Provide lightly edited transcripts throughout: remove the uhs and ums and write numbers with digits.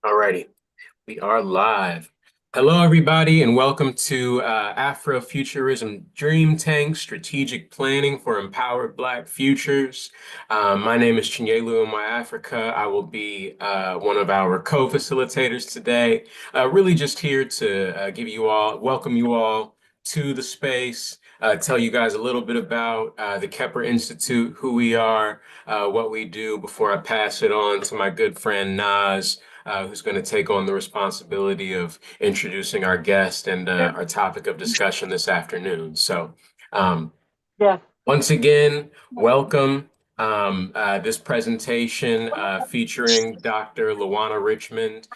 Alrighty, we are live. Hello, everybody, and welcome to Afrofuturism Dream Tank Strategic Planning for Empowered Black Futures. My name is Chinyelu Africa. I will be one of our co-facilitators today. Really just here to welcome you all to the space, tell you guys a little bit about the Kepler Institute, who we are, what we do before I pass it on to my good friend Naz, who's going to take on the responsibility of introducing our guest and Sure. our topic of discussion this afternoon. Um, Yeah. Once again, welcome. This presentation featuring Dr. Luana Richmond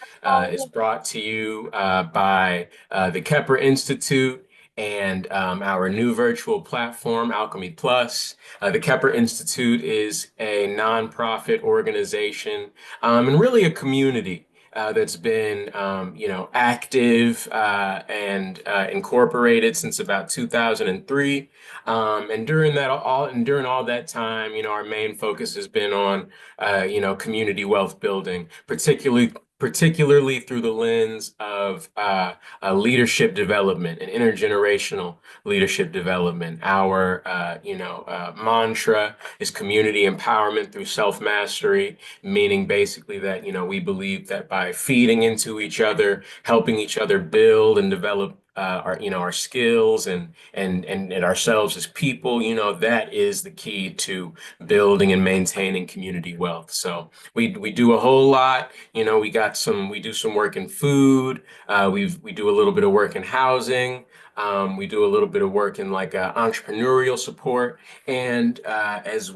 is brought to you by the Kepler Institute and our new virtual platform, Alchemy Plus. The Kepler Institute is a nonprofit organization and really a community that's been, active and incorporated since about 2003. And during all that time, our main focus has been on, community wealth building, particularly through the lens of leadership development and intergenerational leadership development. Our, mantra is community empowerment through self-mastery, meaning basically that, we believe that by feeding into each other, helping each other build and develop our skills and ourselves as people, that is the key to building and maintaining community wealth. So we do a whole lot. We do some work in food. We do a little bit of work in housing. We do a little bit of work in like entrepreneurial support. And as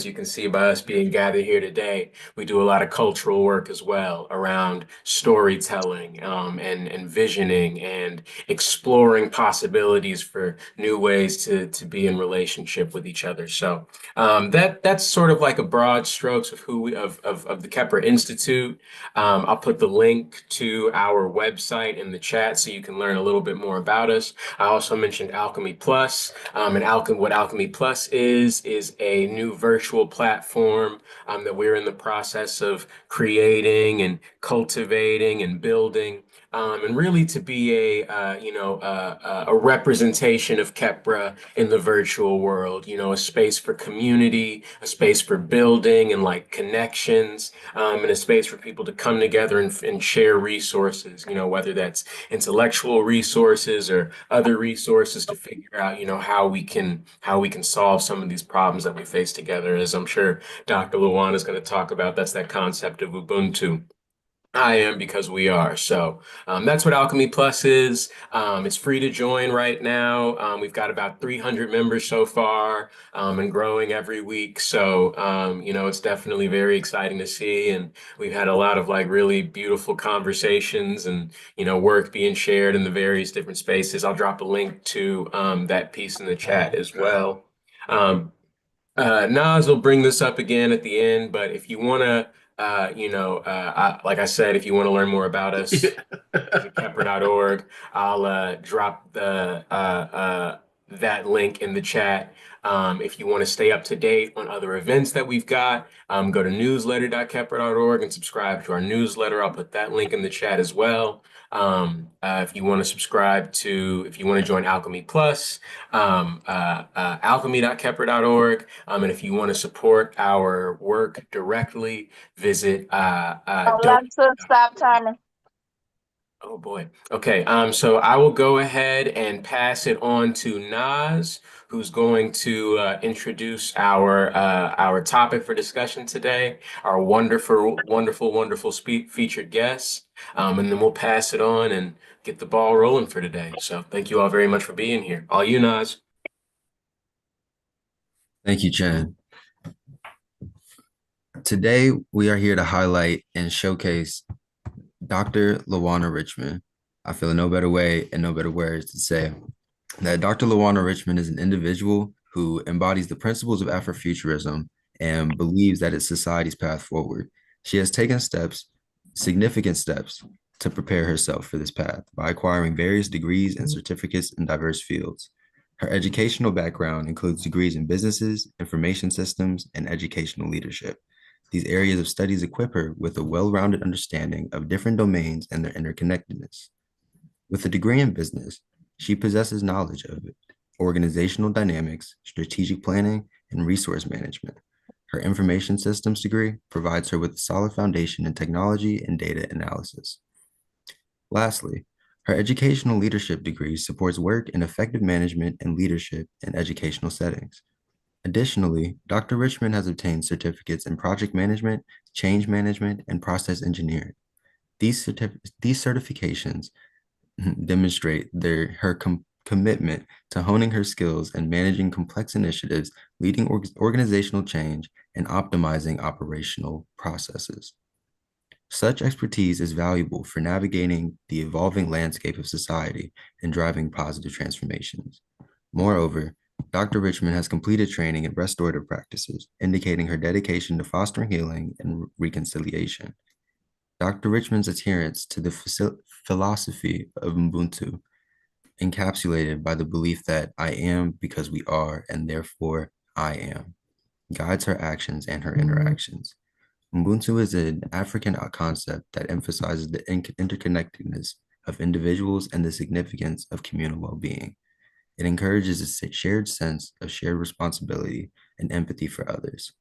you can see by us being gathered here today, we do a lot of cultural work as well around storytelling and visioning and exploring possibilities for new ways to be in relationship with each other. So that's sort of like a broad strokes of of the Kepler Institute. I'll put the link to our website in the chat so you can learn a little bit more about us. I also mentioned Alchemy Plus, what Alchemy Plus is a new virtual platform that we're in the process of creating and cultivating and building. And really to be a representation of Kepra in the virtual world, a space for community, a space for building and like connections, and a space for people to come together and share resources, whether that's intellectual resources or other resources to figure out, how we can solve some of these problems that we face together. As I'm sure Dr. Luwan is going to talk about, that's that concept of Ubuntu. I am because we are. So that's what Alchemy Plus is. It's free to join right now. We've got about 300 members so far and growing every week. So, it's definitely very exciting to see. And we've had a lot of like really beautiful conversations and, work being shared in the various different spaces. I'll drop a link to that piece in the chat as well. Um, Nas will bring this up again at the end, but if you want to, like I said, if you want to learn more about us, visit Kepler.org. I'll drop that link in the chat. If you want to stay up to date on other events that we've got, go to newsletter.kepler.org and subscribe to our newsletter. I'll put that link in the chat as well. If you want to if you want to join Alchemy Plus, alchemy.kepler.org. And if you want to support our work directly, visit donate. Alexa, stop timer. Oh boy. Okay. So I will go ahead and pass it on to Naz, who's going to introduce our topic for discussion today, our wonderful featured guest. And then we'll pass it on and get the ball rolling for today. So thank you all very much for being here. All you, Naz. Thank you, Chen. Today, we are here to highlight and showcase Dr. Lawana Richmond. I feel no better way and no better words to say that Dr. Lawana Richmond is an individual who embodies the principles of Afrofuturism and believes that it's society's path forward. She has taken significant steps, to prepare herself for this path by acquiring various degrees and certificates in diverse fields. Her educational background includes degrees in businesses, information systems, and educational leadership. These areas of studies equip her with a well-rounded understanding of different domains and their interconnectedness. With a degree in business, she possesses knowledge of organizational dynamics, strategic planning, and resource management. Her information systems degree provides her with a solid foundation in technology and data analysis. Lastly, her educational leadership degree supports work in effective management and leadership in educational settings. Additionally, Dr. Richmond has obtained certificates in project management, change management, and process engineering. These certifications demonstrate her commitment to honing her skills and managing complex initiatives, leading organizational change, and optimizing operational processes. Such expertise is valuable for navigating the evolving landscape of society and driving positive transformations. Moreover, Dr. Richmond has completed training in restorative practices, indicating her dedication to fostering healing and reconciliation. Dr. Richmond's adherence to the philosophy of Ubuntu, encapsulated by the belief that I am because we are, and therefore I am, guides her actions and her interactions. Ubuntu is an African concept that emphasizes the interconnectedness of individuals and the significance of communal well-being. It encourages a shared sense of shared responsibility and empathy for others.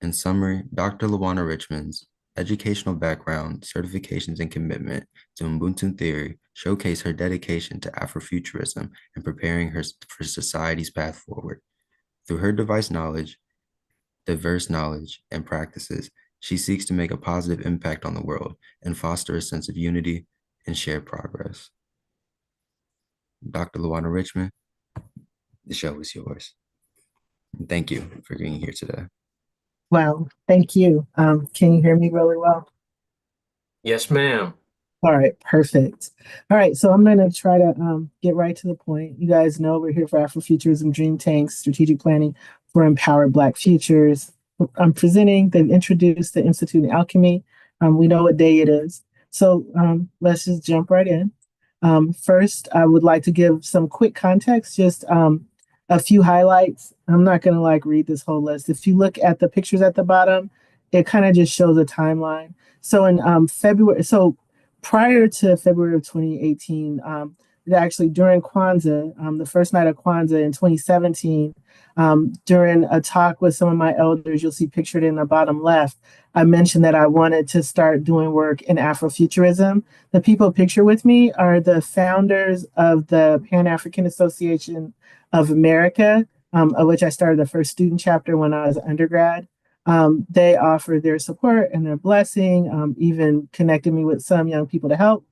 In summary, Dr. Lawana Richmond's educational background, certifications, and commitment to Ubuntu theory showcase her dedication to Afrofuturism and preparing her for society's path forward. Through her diverse knowledge, and practices, she seeks to make a positive impact on the world and foster a sense of unity and shared progress. Dr. Lawana Richmond, the show is yours. Thank you for being here today. Well, thank you. Can you hear me really well? Yes, ma'am. All right, perfect. All right, so I'm going to try to get right to the point. You guys know we're here for Afrofuturism Dream Tanks, strategic planning for empowered Black futures. I'm presenting, they've introduced the Institute in Alchemy. We know what day it is. So let's just jump right in. First, I would like to give some quick context, just a few highlights. I'm not going to like read this whole list. If you look at the pictures at the bottom, it kind of just shows a timeline. So in February, so prior to February of 2018, actually during Kwanzaa, the first night of Kwanzaa in 2017, during a talk with some of my elders, you'll see pictured in the bottom left, I mentioned that I wanted to start doing work in Afrofuturism. The people pictured with me are the founders of the Pan-African Association of America, of which I started the first student chapter when I was an undergrad. They offered their support and their blessing, even connected me with some young people to help.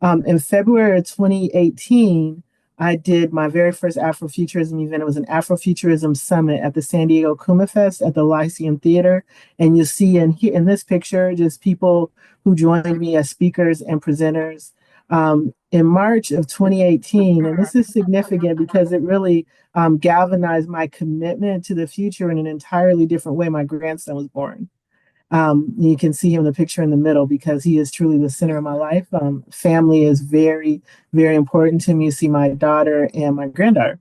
In February of 2018, I did my very first Afrofuturism event. It was an Afrofuturism summit at the San Diego Kuma Fest at the Lyceum Theater. And you'll see in this picture, just people who joined me as speakers and presenters. In March of 2018, and this is significant because it really galvanized my commitment to the future in an entirely different way. My grandson was born. You can see him in the picture in the middle because he is truly the center of my life. Family is very, very important to me. You see my daughter and my granddaughter.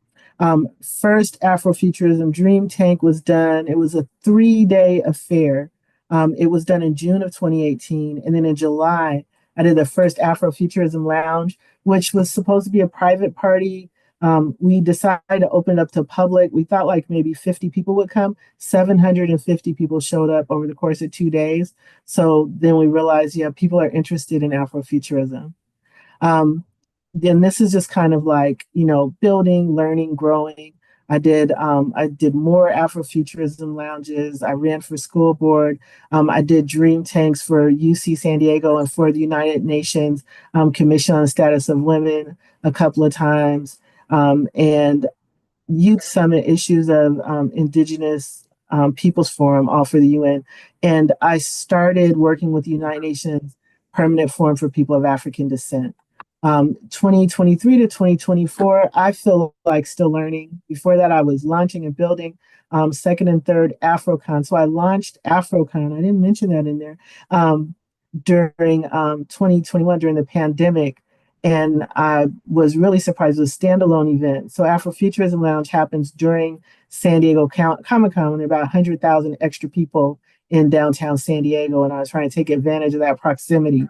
First Afrofuturism Dream Tank was done. It was a 3-day affair. It was done in June of 2018. And then in July, I did the first Afrofuturism Lounge, which was supposed to be a private party. We decided to open it up to public. We thought like maybe 50 people would come. 750 people showed up over the course of 2 days. So then we realized, yeah, people are interested in Afrofuturism. Then this is just kind of like, building, learning, growing. I did more Afrofuturism lounges. I ran for school board. I did dream tanks for UC San Diego and for the United Nations Commission on the Status of Women a couple of times. And Youth Summit issues of Indigenous Peoples Forum, all for the UN. And I started working with the United Nations Permanent Forum for People of African Descent. 2023 to 2024, I feel like still learning. Before that, I was launching and building second and third AfroCon. So I launched AfroCon. I didn't mention that in there during 2021 during the pandemic. And I was really surprised. It was a standalone event. So Afrofuturism Lounge happens during San Diego Comic Con when there are about 100,000 extra people in downtown San Diego, and I was trying to take advantage of that proximity.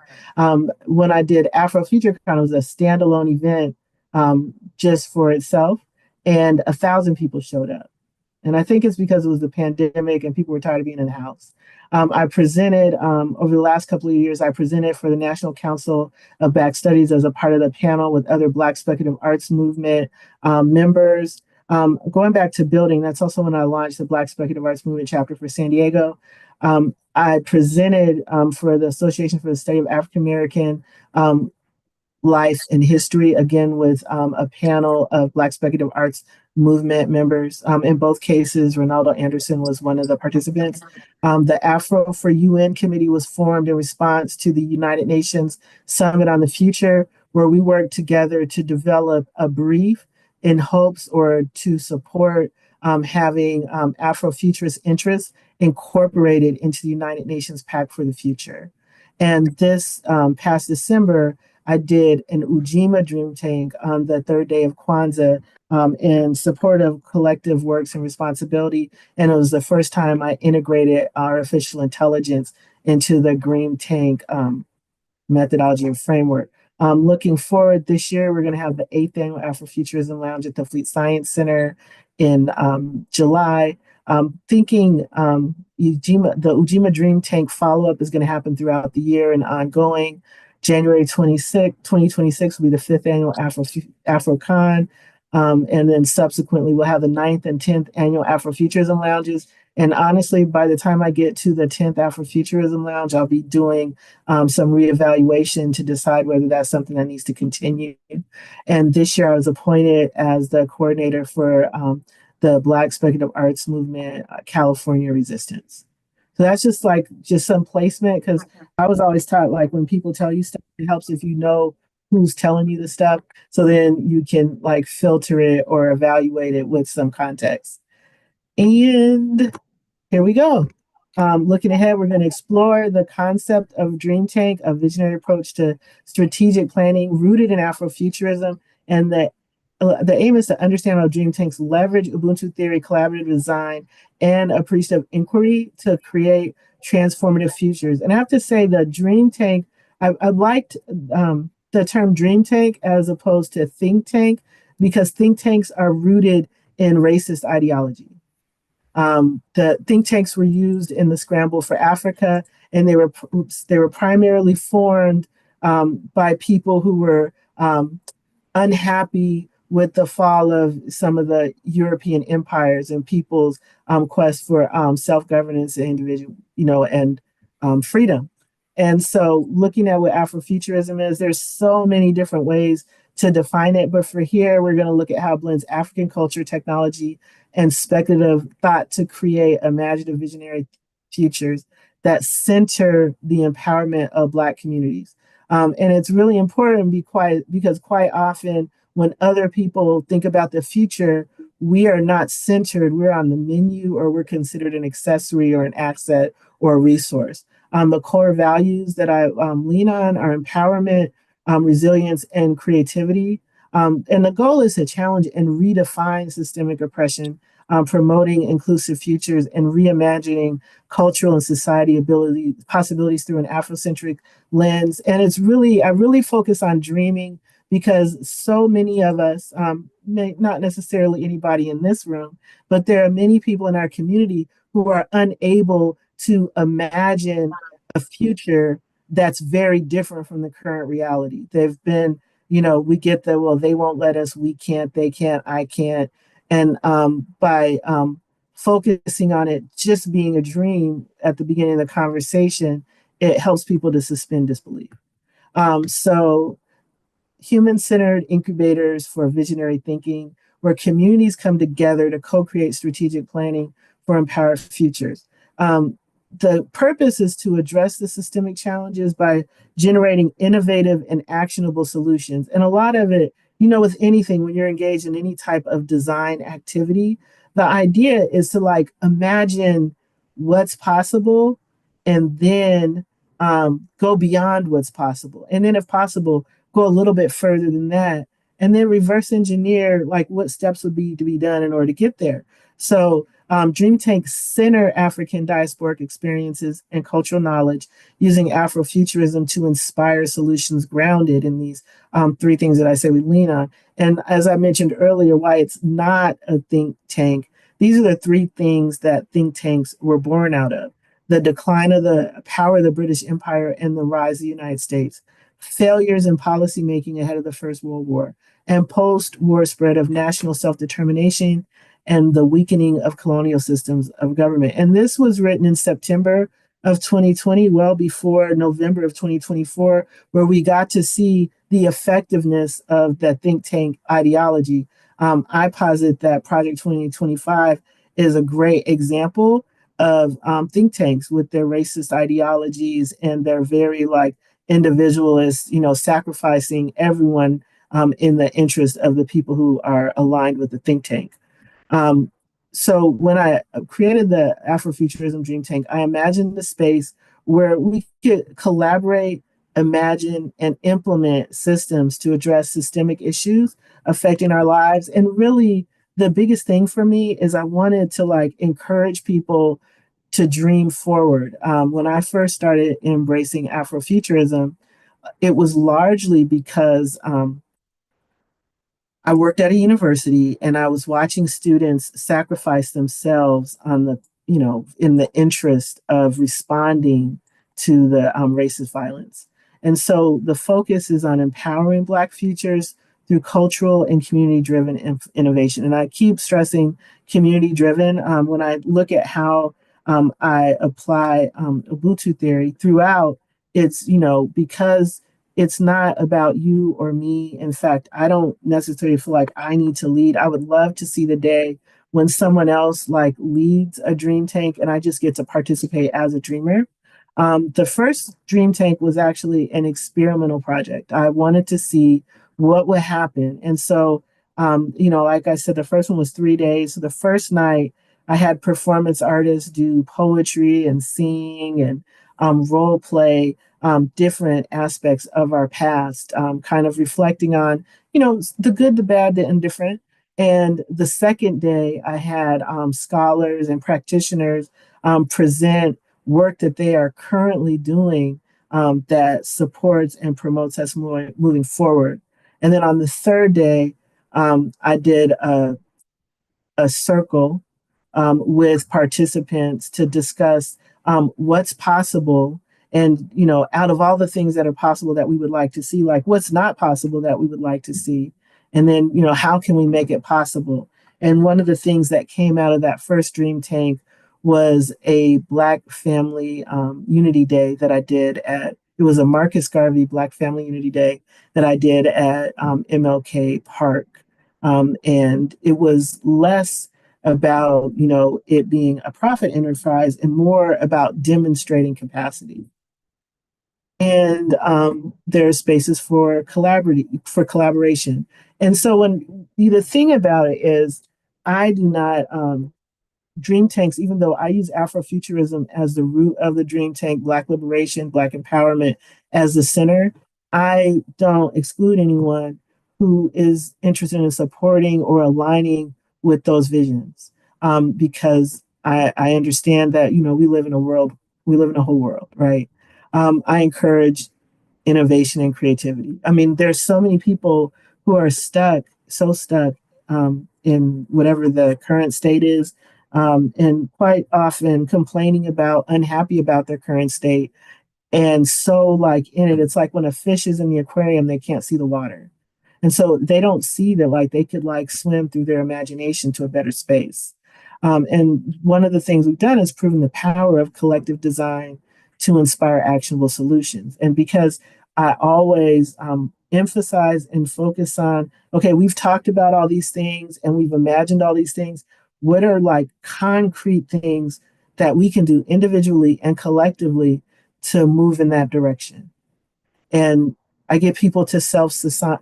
When I did AfroFutureCon, it was a standalone event just for itself, and 1,000 people showed up. And I think it's because it was the pandemic and people were tired of being in the house. I presented over the last couple of years, I presented for the National Council of Black Studies as a part of the panel with other Black speculative arts movement members. Going back to building, that's also when I launched the Black Speculative Arts Movement chapter for San Diego. I presented for the Association for the Study of African American life and history, again with a panel of Black speculative arts movement members. In both cases, Ronaldo Anderson was one of the participants. The Afro for UN committee was formed in response to the United Nations Summit on the Future, where we worked together to develop a brief in hopes or to support having Afrofuturist interests incorporated into the United Nations Pact for the Future. And this past December, I did an Ujima Dream Tank on the third day of Kwanzaa in support of collective works and responsibility. And it was the first time I integrated artificial intelligence into the Dream Tank methodology and framework. Looking forward this year, we're going to have the 8th annual Afrofuturism Lounge at the Fleet Science Center in July. Thinking the Ujima Dream Tank follow-up is going to happen throughout the year and ongoing. January 26th, 2026 will be the 5th annual AfroCon. And then subsequently, we'll have the 9th and 10th annual Afrofuturism Lounges. And honestly, by the time I get to the 10th Afrofuturism Lounge, I'll be doing some reevaluation to decide whether that's something that needs to continue. And this year, I was appointed as the coordinator for the Black Speculative Arts Movement California Resistance. So that's just some placement, because I was always taught, like, when people tell you stuff, it helps if you know who's telling you the stuff, so then you can like filter it or evaluate it with some context. And here we go. Looking ahead, we're going to explore the concept of Dream Tank, a visionary approach to strategic planning rooted in Afrofuturism, and the aim is to understand how Dream Tanks leverage Ubuntu theory, collaborative design, and appreciative inquiry to create transformative futures. And I have to say, the Dream Tank, I liked the term Dream Tank as opposed to think tank, because think tanks are rooted in racist ideology. The think tanks were used in the scramble for Africa, and they were primarily formed by people who were unhappy with the fall of some of the European empires and people's quest for self-governance and individual, and freedom. And so, looking at what Afrofuturism is, there's so many different ways to define it. But for here, we're going to look at how it blends African culture, technology, and speculative thought to create imaginative visionary futures that center the empowerment of Black communities. And it's really important because quite often when other people think about the future, we are not centered. We're on the menu, or we're considered an accessory or an asset or a resource. The core values that I lean on are empowerment, resilience, and creativity. And the goal is to challenge and redefine systemic oppression, promoting inclusive futures, and reimagining cultural and society possibilities through an Afrocentric lens. And I really focus on dreaming, because so many of us, not necessarily anybody in this room, but there are many people in our community who are unable to imagine a future that's very different from the current reality. They've been, we get the, well, they won't let us, we can't, they can't, I can't. And by focusing on it just being a dream at the beginning of the conversation, it helps people to suspend disbelief. So human-centered incubators for visionary thinking, where communities come together to co-create strategic planning for empowered futures. The purpose is to address the systemic challenges by generating innovative and actionable solutions. And a lot of it, with anything, when you're engaged in any type of design activity, the idea is to imagine what's possible and then go beyond what's possible. And then if possible, go a little bit further than that, and then reverse engineer what steps would be to be done in order to get there. So Dream Tank center African diasporic experiences and cultural knowledge using Afrofuturism to inspire solutions grounded in these three things that I say we lean on. And as I mentioned earlier, why it's not a think tank, these are the three things that think tanks were born out of: the decline of the power of the British Empire and the rise of the United States, failures in policymaking ahead of the First World War, and post war spread of national self determination and the weakening of colonial systems of government. And this was written in September of 2020, well before November of 2024, where we got to see the effectiveness of that think tank ideology. I posit that Project 2025 is a great example of think tanks with their racist ideologies and their very like individualist, sacrificing everyone in the interest of the people who are aligned with the think tank. Um, so when I created the Afrofuturism Dream Tank, I imagined the space where we could collaborate, imagine, and implement systems to address systemic issues affecting our lives. And really, the biggest thing for me is I wanted to like encourage people to dream forward. When I first started embracing Afrofuturism, it was largely because I worked at a university and I was watching students sacrifice themselves on in the interest of responding to the racist violence. And so the focus is on empowering Black futures through cultural and community driven innovation. And I keep stressing community driven when I look at how I apply Ubuntu theory throughout. It's, because it's not about you or me. In fact, I don't necessarily feel like I need to lead. I would love to see the day when someone else like leads a dream tank and I just get to participate as a dreamer. The first dream tank was actually an experimental project. I wanted to see what would happen. And so, like I said, the first one was 3 days. So the first night, I had performance artists do poetry and sing and role play different aspects of our past, kind of reflecting on, the good, the bad, the indifferent. And the second day, I had scholars and practitioners present work that they are currently doing that supports and promotes us moving forward. And then on the third day, I did a circle with participants to discuss what's possible and out of all the things that are possible that we would like to see, like what's not possible that we would like to see, and then how can we make it possible. And one of the things that came out of that first dream tank was a Black family unity day that I did at, it was a Marcus Garvey Black family unity day that I did at MLK Park. And it was less about it being a profit enterprise and more about demonstrating capacity. And there are spaces for collaboration. And so when the thing about it is, I do not dream tanks, even though I use Afrofuturism as the root of the dream tank, Black liberation, Black empowerment as the center, I don't exclude anyone who is interested in supporting or aligning with those visions, because I understand that we live in a world, we live in a whole world, right? I encourage innovation and creativity. I mean, there's so many people who are stuck in whatever the current state is, and quite often complaining about, unhappy about their current state. And so, like, in it, it's like when a fish is in the aquarium, they can't see the water. And so they don't see that, like, they could, like, swim through their imagination to a better space. And one of the things we've done is proven the power of collective design to inspire actionable solutions. And because I always emphasize and focus on, okay, we've talked about all these things and we've imagined all these things. What are like concrete things that we can do individually and collectively to move in that direction? And I get people to self-assign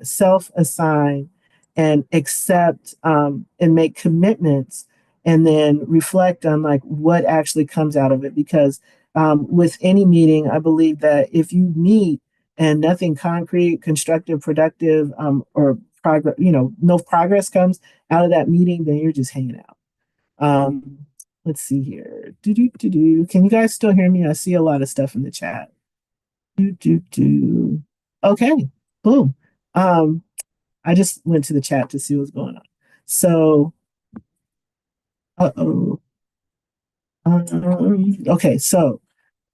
and accept and make commitments and then reflect on like what actually comes out of it. Because with any meeting, I believe that if you meet and nothing concrete, constructive, productive, or progress, no progress comes out of that meeting, then you're just hanging out. Um, let's see here. Can you guys still hear me? I see a lot of stuff in the chat. Do, do, do. Okay, boom. Um, I just went to the chat to see what's going on. So, uh-oh. Okay, so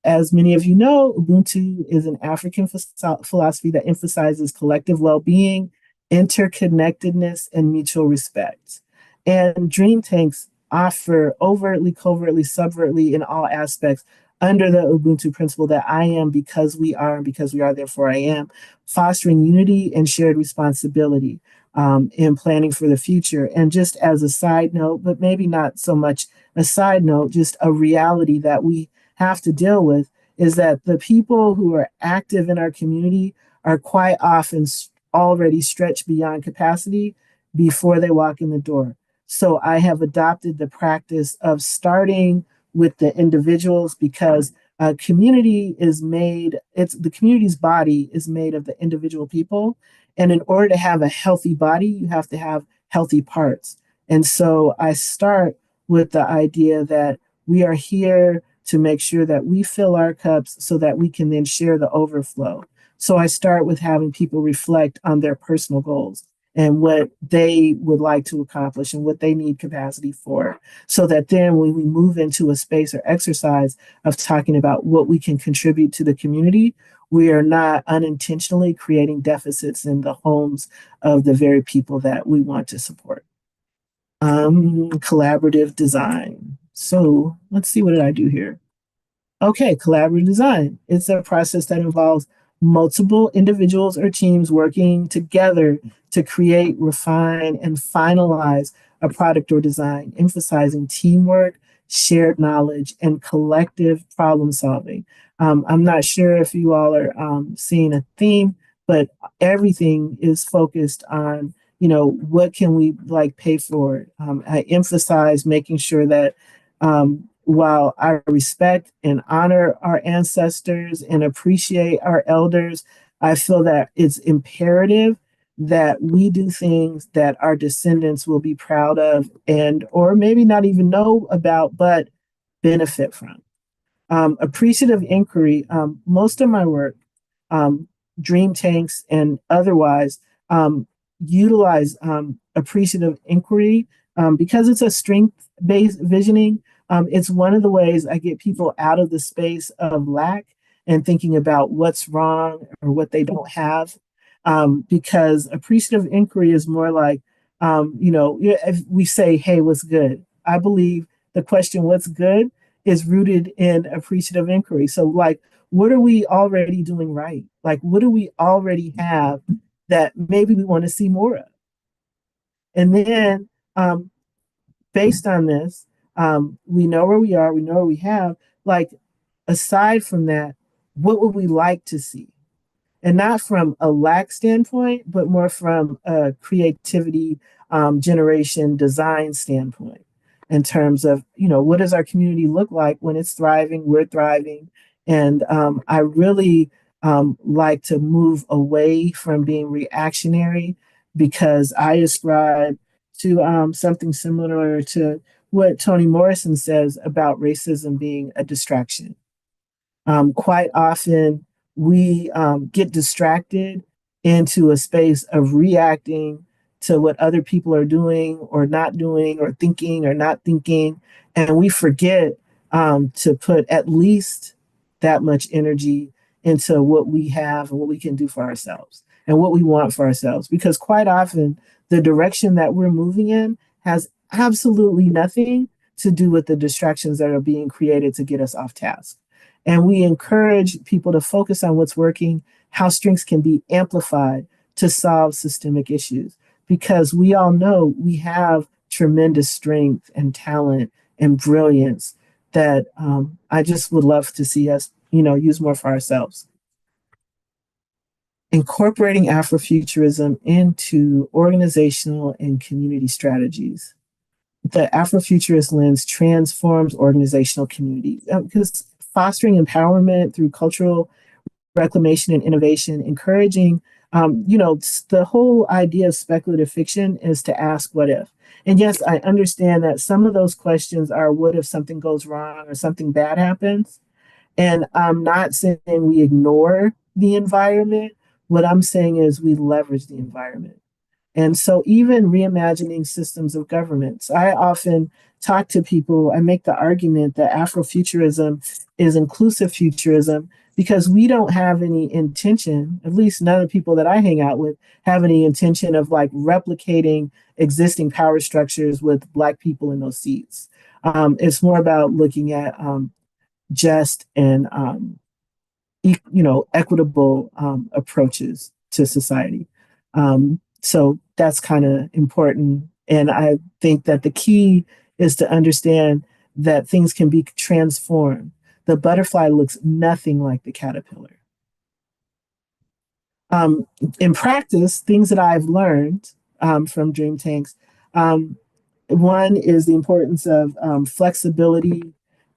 as many of you know, Ubuntu is an African philosophy that emphasizes collective well being, interconnectedness, and mutual respect. And dream tanks offer overtly, covertly, subvertly in all aspects under the Ubuntu principle that I am because we are, and because we are, therefore I am, fostering unity and shared responsibility in planning for the future. And just as a side note, but maybe not so much a side note, just a reality that we have to deal with is that the people who are active in our community are quite often already stretched beyond capacity before they walk in the door. So I have adopted the practice of starting with the individuals because a community is made, it's the community's body is made of the individual people. And in order to have a healthy body, you have to have healthy parts. And so I start with the idea that we are here to make sure that we fill our cups so that we can then share the overflow. So I start with having people reflect on their personal goals and what they would like to accomplish and what they need capacity for. So that then when we move into a space or exercise of talking about what we can contribute to the community, we are not unintentionally creating deficits in the homes of the very people that we want to support. Collaborative design. So let's see, what did I do here? Okay, collaborative design. It's a process that involves multiple individuals or teams working together to create, refine, and finalize a product or design, emphasizing teamwork, shared knowledge, and collective problem solving. I'm not sure if you all are seeing a theme, but everything is focused on, what can we like pay for it. I emphasize making sure that while I respect and honor our ancestors and appreciate our elders, I feel that it's imperative that we do things that our descendants will be proud of and or maybe not even know about, but benefit from. Appreciative inquiry, most of my work, um, dream tanks and otherwise, utilize appreciative inquiry because it's a strength-based visioning. It's one of the ways I get people out of the space of lack and thinking about what's wrong or what they don't have. Because appreciative inquiry is more like, if we say, hey, what's good? I believe the question, what's good, is rooted in appreciative inquiry. So, like, what are we already doing right? Like, what do we already have that maybe we want to see more of? And then, based on this, we know where we are, we know what we have. Like, aside from that, what would we like to see? And not from a lack standpoint, but more from a creativity generation design standpoint in terms of, what does our community look like when it's thriving, we're thriving. And I really like to move away from being reactionary because I ascribe to something similar to what Toni Morrison says about racism being a distraction. Quite often, we get distracted into a space of reacting to what other people are doing or not doing or thinking or not thinking. And we forget to put at least that much energy into what we have and what we can do for ourselves and what we want for ourselves. Because quite often, the direction that we're moving in has absolutely nothing to do with the distractions that are being created to get us off task. And we encourage people to focus on what's working, how strengths can be amplified to solve systemic issues. Because we all know we have tremendous strength and talent and brilliance that I just would love to see us, use more for ourselves. Incorporating Afrofuturism into organizational and community strategies. The Afrofuturist lens transforms organizational communities because fostering empowerment through cultural reclamation and innovation, encouraging, the whole idea of speculative fiction is to ask what if. And yes, I understand that some of those questions are what if something goes wrong or something bad happens? And I'm not saying we ignore the environment. What I'm saying is we leverage the environment. And so, even reimagining systems of governments, I often talk to people, I make the argument that Afrofuturism is inclusive futurism because we don't have any intention, at least none of the people that I hang out with have any intention of like replicating existing power structures with Black people in those seats. It's more about looking at just and equitable approaches to society. So that's kind of important, and I think that the key is to understand that things can be transformed. The butterfly looks nothing like the caterpillar. Um, in practice, things that I've learned from Dream Tanks, um, one is the importance of flexibility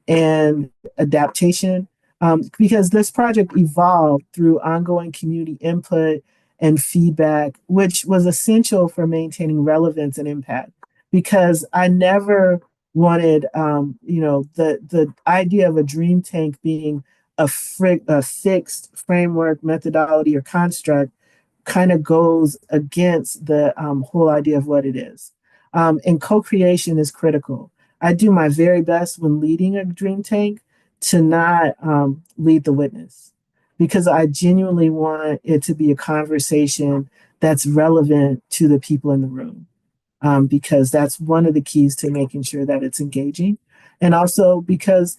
and adaptation, because this project evolved through ongoing community input and feedback, which was essential for maintaining relevance and impact. Because I never wanted, the idea of a dream tank being a fixed framework, methodology, or construct kind of goes against the whole idea of what it is. And co-creation is critical. I do my very best when leading a dream tank to not lead the witness because I genuinely want it to be a conversation that's relevant to the people in the room, because that's one of the keys to making sure that it's engaging. And also because,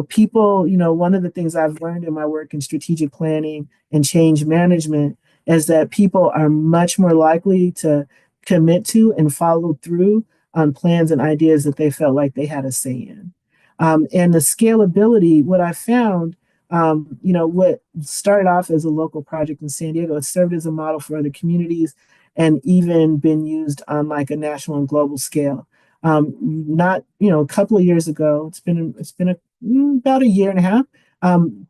people, one of the things I've learned in my work in strategic planning and change management is that people are much more likely to commit to and follow through on plans and ideas that they felt like they had a say in. And the scalability, what I found, what started off as a local project in San Diego, it served as a model for other communities and even been used on like a national and global scale. Not, a couple of years ago, about a year and a half.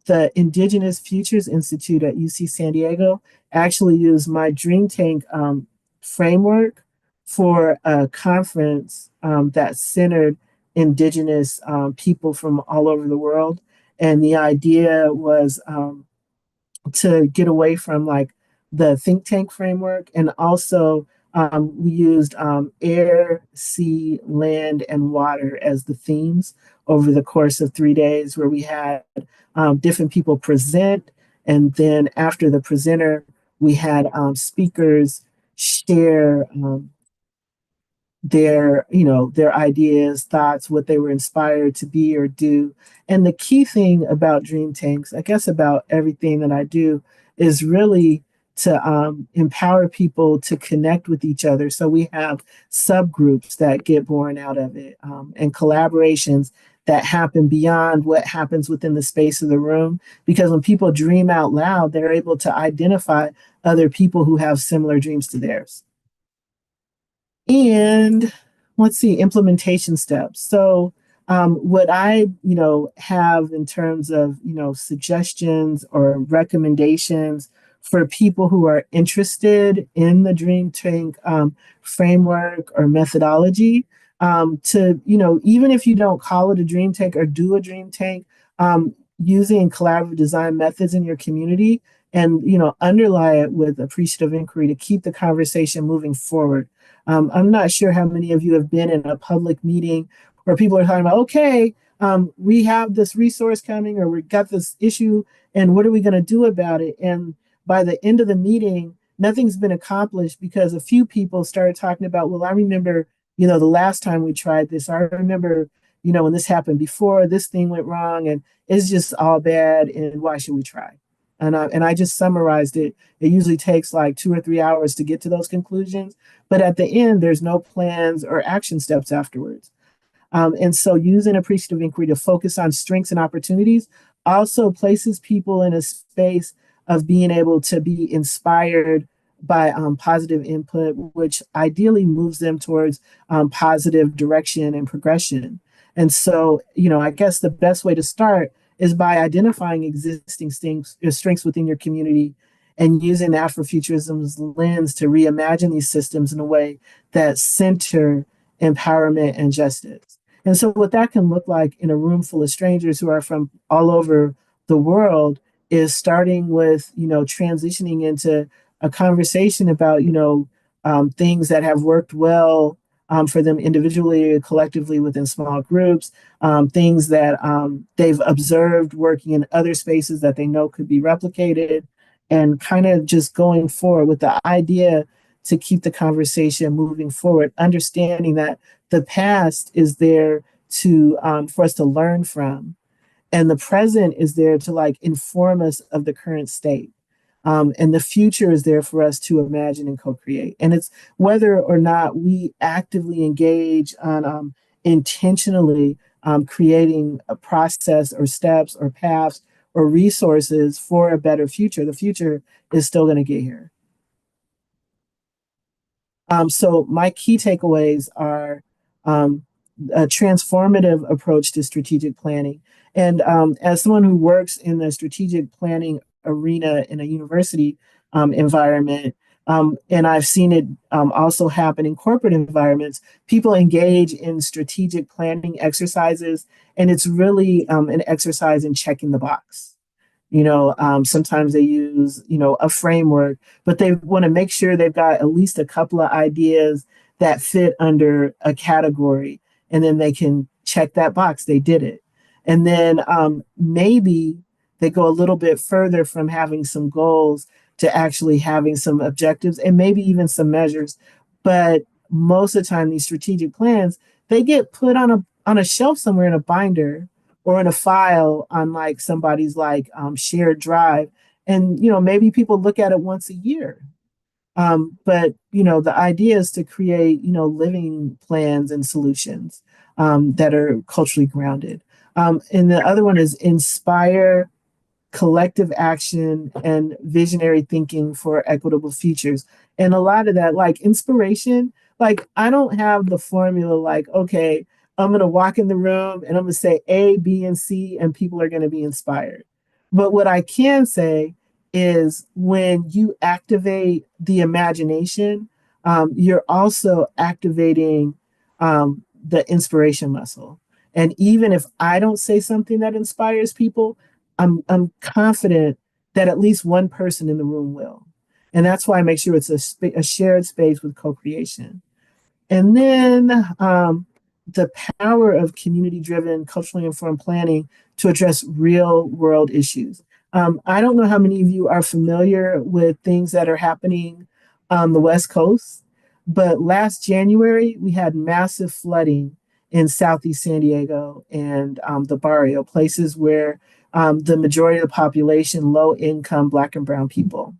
The Indigenous Futures Institute at UC San Diego actually used my Dream Tank framework for a conference that centered Indigenous people from all over the world. And the idea was to get away from like the think tank framework. And also, we used air, sea, land, and water as the themes over the course of 3 days, where we had different people present. And then after the presenter, we had speakers share their ideas, thoughts, what they were inspired to be or do. And the key thing about dream tanks, I guess about everything that I do, is really to empower people to connect with each other. So we have subgroups that get born out of it, and collaborations that happen beyond what happens within the space of the room. Because when people dream out loud, they're able to identify other people who have similar dreams to theirs. And let's see, implementation steps. So what I, have in terms of, suggestions or recommendations for people who are interested in the Dream Tank framework or methodology, to, even if you don't call it a Dream Tank or do a Dream Tank, using collaborative design methods in your community and, underlie it with appreciative inquiry to keep the conversation moving forward. I'm not sure how many of you have been in a public meeting where people are talking about, okay, we have this resource coming or we got this issue and what are we going to do about it? And by the end of the meeting, nothing's been accomplished because a few people started talking about, well, I remember, the last time we tried this, I remember, when this happened before, this thing went wrong and it's just all bad and why should we try? And I just summarized it. It usually takes like 2 or 3 hours to get to those conclusions. But at the end, there's no plans or action steps afterwards. And so using appreciative inquiry to focus on strengths and opportunities also places people in a space of being able to be inspired by positive input, which ideally moves them towards positive direction and progression. And so, I guess the best way to start is by identifying existing strengths within your community and using Afrofuturism's lens to reimagine these systems in a way that center empowerment, and justice. And so, what that can look like in a room full of strangers who are from all over the world is starting with, transitioning into a conversation about, things that have worked well for them individually or collectively within small groups, things that they've observed working in other spaces that they know could be replicated, and kind of just going forward with the idea to keep the conversation moving forward, understanding that the past is there to for us to learn from, and the present is there to like inform us of the current state. And the future is there for us to imagine and co-create. And it's whether or not we actively engage on intentionally creating a process or steps or paths or resources for a better future. The future is still going to get here. So my key takeaways are a transformative approach to strategic planning. And as someone who works in the strategic planning arena in a university environment, and I've seen it also happen in corporate environments, people engage in strategic planning exercises, and it's really an exercise in checking the box. Sometimes they use, a framework, but they want to make sure they've got at least a couple of ideas that fit under a category, and then they can check that box. They did it. And then maybe they go a little bit further from having some goals to actually having some objectives and maybe even some measures. But most of the time, these strategic plans, they get put on a shelf somewhere in a binder or in a file on like somebody's like shared drive. And, maybe people look at it once a year. But, the idea is to create, living plans and solutions that are culturally grounded. And the other one is inspire collective action and visionary thinking for equitable futures. And a lot of that, like inspiration, like I don't have the formula like, okay, I'm going to walk in the room and I'm going to say A, B, and C, and people are going to be inspired. But what I can say is when you activate the imagination, you're also activating the inspiration muscle. And even if I don't say something that inspires people, I'm confident that at least one person in the room will. And that's why I make sure it's a shared space with co-creation. And then the power of community-driven, culturally informed planning to address real-world issues. I don't know how many of you are familiar with things that are happening on the West Coast, but last January, we had massive flooding in Southeast San Diego and the barrio, places where the majority of the population, low income Black and Brown people.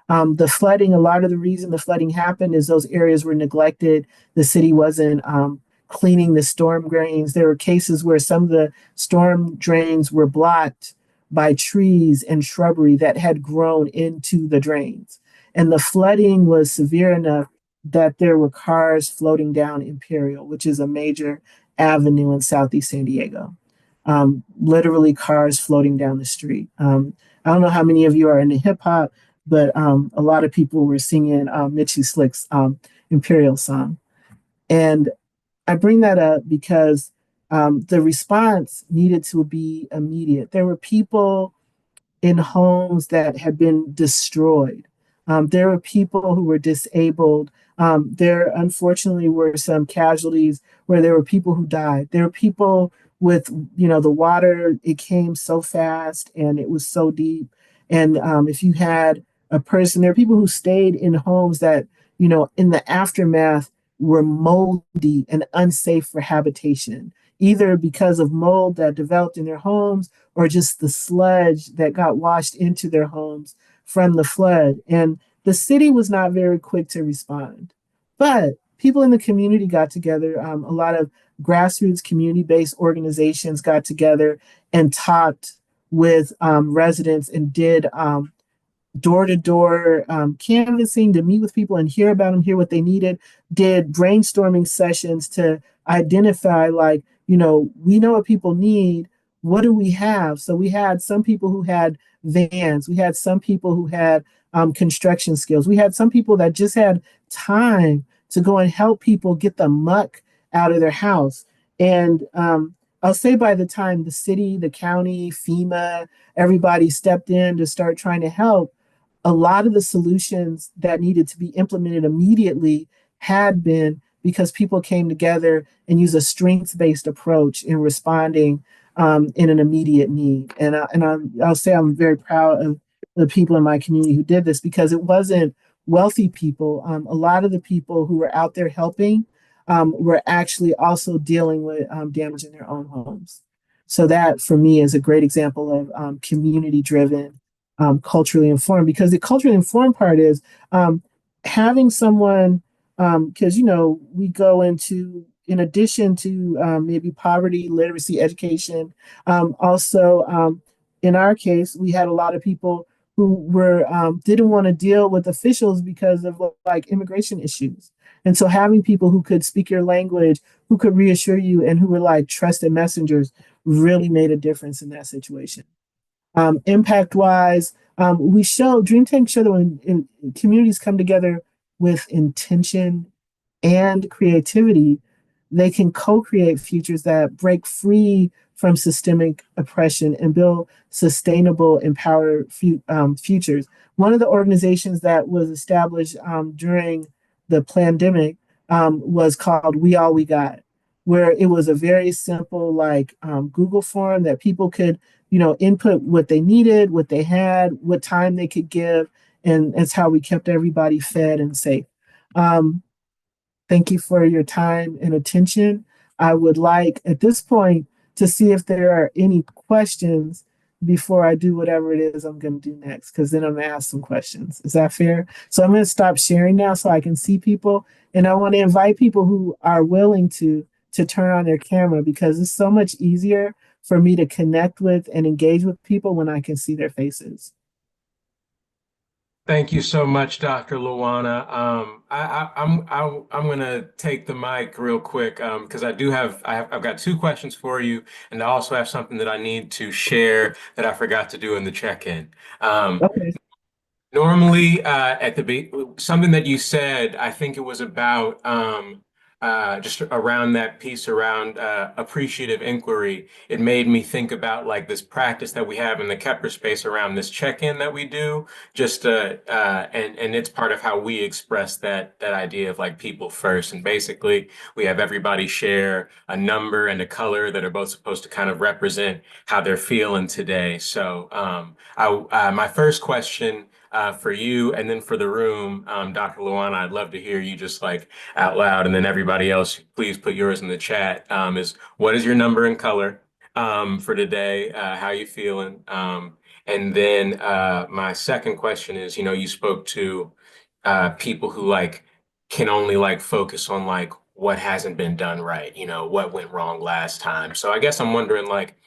The flooding, a lot of the reason the flooding happened is those areas were neglected. The city wasn't cleaning the storm drains. There were cases where some of the storm drains were blocked by trees and shrubbery that had grown into the drains. And the flooding was severe enough that there were cars floating down Imperial, which is a major avenue in Southeast San Diego. Literally cars floating down the street. I don't know how many of you are into hip hop, but a lot of people were singing Mitchie Slick's Imperial song. And I bring that up because the response needed to be immediate. There were people in homes that had been destroyed. There were people who were disabled. There unfortunately were some casualties where there were people who died. There were people with, the water, it came so fast and it was so deep. And if you had a person, there are people who stayed in homes that, in the aftermath were moldy and unsafe for habitation, either because of mold that developed in their homes or just the sludge that got washed into their homes from the flood. And the city was not very quick to respond. But people in the community got together. A lot of grassroots community-based organizations got together and talked with residents and did door-to-door canvassing to meet with people and hear about them, hear what they needed, did brainstorming sessions to identify like, we know what people need. What do we have? So we had some people who had vans. We had some people who had construction skills. We had some people that just had time to go and help people get the muck out of their house. And I'll say by the time the city, the county, FEMA, everybody stepped in to start trying to help, a lot of the solutions that needed to be implemented immediately had been because people came together and used a strengths-based approach in responding in an immediate need. I'll say I'm very proud of the people in my community who did this because it wasn't wealthy people. A lot of the people who were out there helping were actually also dealing with damage in their own homes. So that for me is a great example of community driven, culturally informed, because the culturally informed part is having someone, because we go into, in addition to maybe poverty, literacy, education, also in our case, we had a lot of people who were didn't want to deal with officials because of like immigration issues. And so having people who could speak your language, who could reassure you, and who were like trusted messengers really made a difference in that situation. Impact wise, we show Dream Tank show that when communities come together with intention and creativity, they can co-create futures that break free from systemic oppression and build sustainable, empowered futures. One of the organizations that was established during the pandemic was called We All We Got, where it was a very simple, like Google form that people could, input what they needed, what they had, what time they could give, and that's how we kept everybody fed and safe. Um, Thank you for your time and attention. I would like at this point to see if there are any questions before I do whatever it is I'm going to do next, because then I'm going to ask some questions. Is that fair? So I'm going to stop sharing now so I can see people. And I want to invite people who are willing to turn on their camera, because it's so much easier for me to connect with and engage with people when I can see their faces. Thank you so much, Dr. Luana. I'm gonna take the mic real quick because I've got two questions for you, and I also have something that I need to share that I forgot to do in the check-in. Um, Okay. Normally, at the be something that you said, I think it was about just around that piece around appreciative inquiry. It made me think about like this practice that we have in the Kepler space around this check-in that we do. And it's part of how we express that idea of like people first. And basically, we have everybody share a number and a color that are both supposed to kind of represent how they're feeling today. So, my first question for you and then for the room, Dr. Luana, I'd love to hear you just like out loud, and then everybody else, please put yours in the chat. Is what is your number and color for today? How you feeling? And then my second question is, you spoke to people who like can only like focus on like what hasn't been done right, what went wrong last time. So I guess I'm wondering like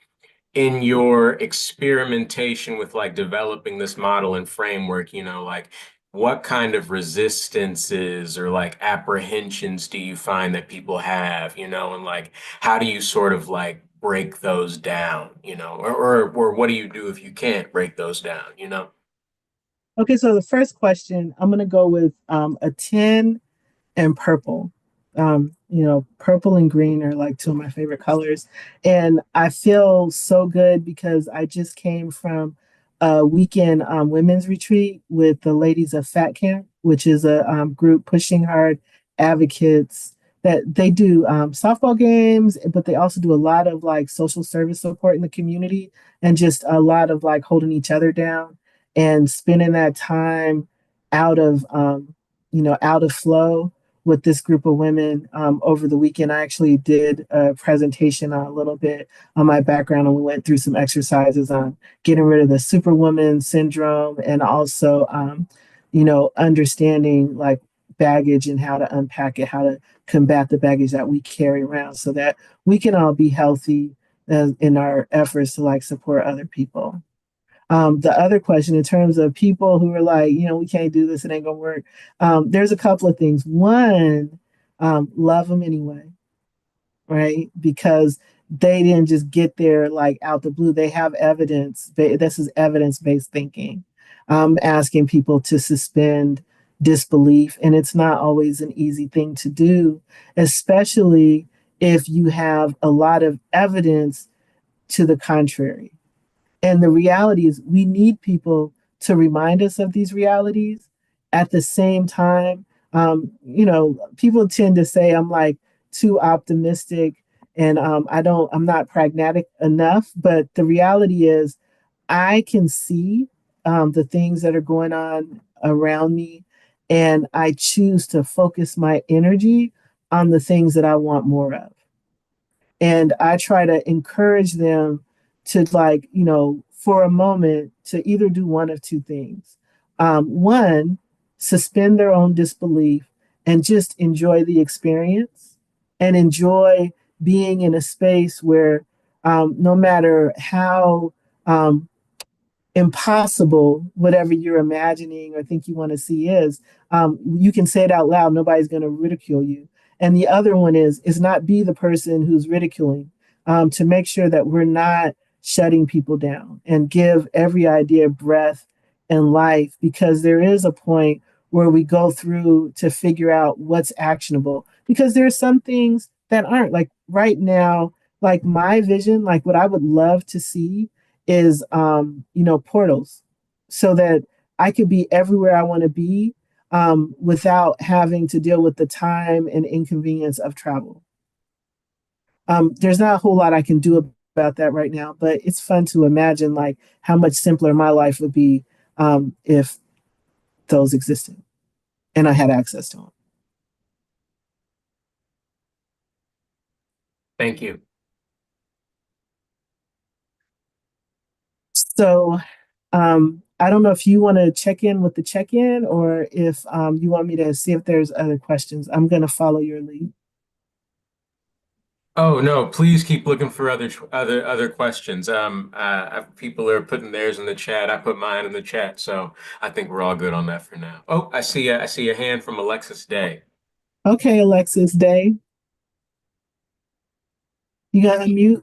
in your experimentation with like developing this model and framework, like what kind of resistances or like apprehensions do you find that people have, and like how do you sort of like break those down, or what do you do if you can't break those down? Okay, so the first question, I'm going to go with a 10 and purple. Purple and green are like two of my favorite colors. And I feel so good because I just came from a weekend women's retreat with the ladies of Fat Camp, which is a group pushing hard advocates that they do softball games, but they also do a lot of like social service support in the community and just a lot of like holding each other down and spending that time out of, out of flow with this group of women over the weekend. I actually did a presentation on a little bit on my background, and we went through some exercises on getting rid of the superwoman syndrome and also, understanding like baggage and how to unpack it, how to combat the baggage that we carry around so that we can all be healthy in our efforts to like support other people. The other question, in terms of people who are like, we can't do this, it ain't gonna work. There's a couple of things. One, love them anyway, right? Because they didn't just get there like out the blue. They have evidence. This is evidence-based thinking. Asking people to suspend disbelief. And it's not always an easy thing to do, especially if you have a lot of evidence to the contrary. And the reality is, we need people to remind us of these realities. At the same time, people tend to say I'm like too optimistic and I'm not pragmatic enough. But the reality is, I can see the things that are going on around me, and I choose to focus my energy on the things that I want more of. And I try to encourage them to, like, for a moment, to either do one of two things. One, suspend their own disbelief and just enjoy the experience and enjoy being in a space where, no matter how um, impossible whatever you're imagining or think you want to see is, you can say it out loud. Nobody's going to ridicule you. And the other one is not be the person who's ridiculing, to make sure that we're not shutting people down, and give every idea breath and life, because there is a point where we go through to figure out what's actionable, because there are some things that aren't. Like right now, like my vision, like what I would love to see is, portals, so that I could be everywhere I want to be, without having to deal with the time and inconvenience of travel. There's not a whole lot I can do about that right now, but it's fun to imagine like how much simpler my life would be, if those existed and I had access to them. Thank you. So I don't know if you want to check in with the check-in, or if you want me to see if there's other questions. I'm going to follow your lead. Oh no, please keep looking for other questions. People are putting theirs in the chat. I put mine in the chat, so I think we're all good on that for now. Oh, I see a hand from Alexis Day. Okay, Alexis Day, you got to unmute.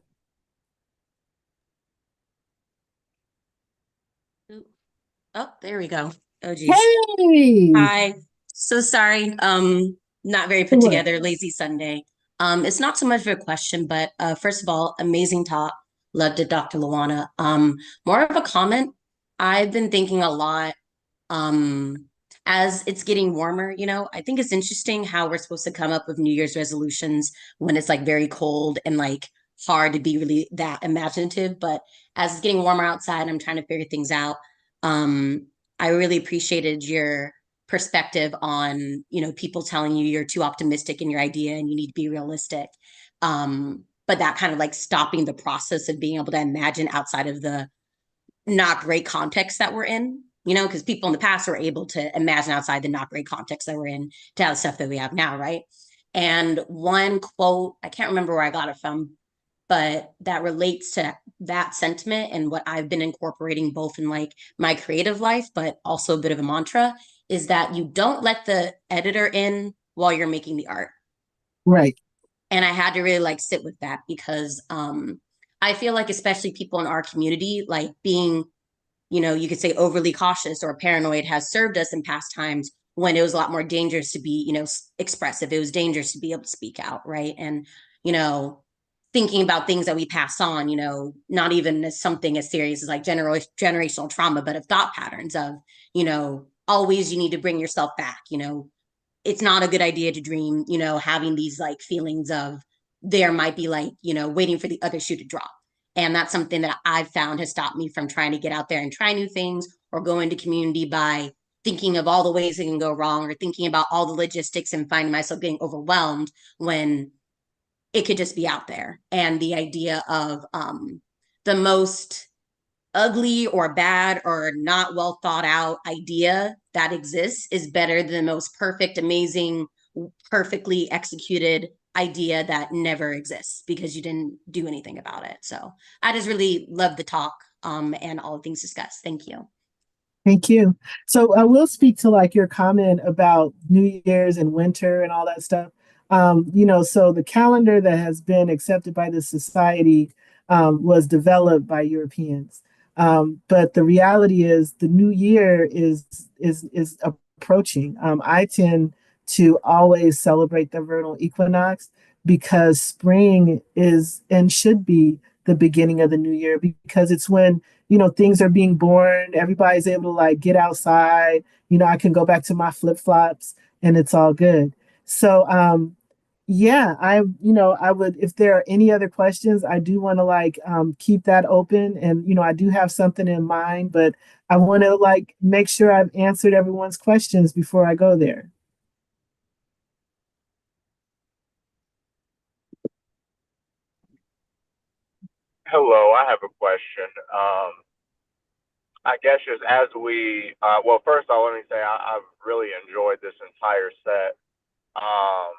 Oh, there we go. Oh, geez. Hey, Hi. So sorry. Not very put what? together. Lazy Sunday. It's not so much of a question, but first of all, amazing talk. Loved it, Dr. Luana. More of a comment. I've been thinking a lot, um, as it's getting warmer, I think it's interesting how we're supposed to come up with New Year's resolutions when it's like very cold and like hard to be really that imaginative. But as it's getting warmer outside, I'm trying to figure things out. Um, I really appreciated your perspective on, people telling you you're too optimistic in your idea and you need to be realistic. But that kind of like stopping the process of being able to imagine outside of the not great context that we're in, because people in the past were able to imagine outside the not great context that we're in to have the stuff that we have now, right? And one quote, I can't remember where I got it from, but that relates to that sentiment and what I've been incorporating both in like my creative life, but also a bit of a mantra, is that you don't let the editor in while you're making the art. Right. And I had to really like sit with that because I feel like especially people in our community, like being, you could say overly cautious or paranoid has served us in past times when it was a lot more dangerous to be, expressive. It was dangerous to be able to speak out, right? And, thinking about things that we pass on, not even as something as serious as like generational trauma, but of thought patterns of, always you need to bring yourself back, it's not a good idea to dream, having these like feelings of there might be like, waiting for the other shoe to drop. And that's something that I've found has stopped me from trying to get out there and try new things or go into community by thinking of all the ways it can go wrong or thinking about all the logistics and finding myself getting overwhelmed when it could just be out there. And the idea of the most ugly or bad or not well thought out idea that exists is better than the most perfect, amazing, perfectly executed idea that never exists because you didn't do anything about it. So I just really love the talk and all the things discussed. Thank you. Thank you. So I will speak to like your comment about New Year's and winter and all that stuff. So the calendar that has been accepted by the society, was developed by Europeans. But the reality is the new year is a approaching. I tend to always celebrate the vernal equinox because spring is and should be the beginning of the new year because it's when, things are being born, everybody's able to like get outside, I can go back to my flip-flops and it's all good. So yeah, I would, if there are any other questions, I do want to like keep that open. And, I do have something in mind, but I want to like make sure I've answered everyone's questions before I go there. Hello, I have a question. I guess just as well, first of all, let me say I've really enjoyed this entire set. Um,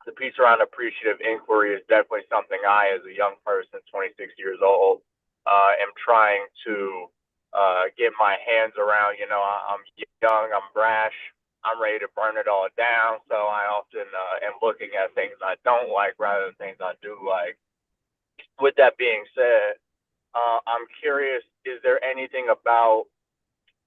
the piece around appreciative inquiry is definitely something I, as a young person, 26 years old, am trying to get my hands around. I'm young, I'm brash, I'm ready to burn it all down. So I often am looking at things I don't like rather than things I do like. With that being said, I'm curious, is there anything about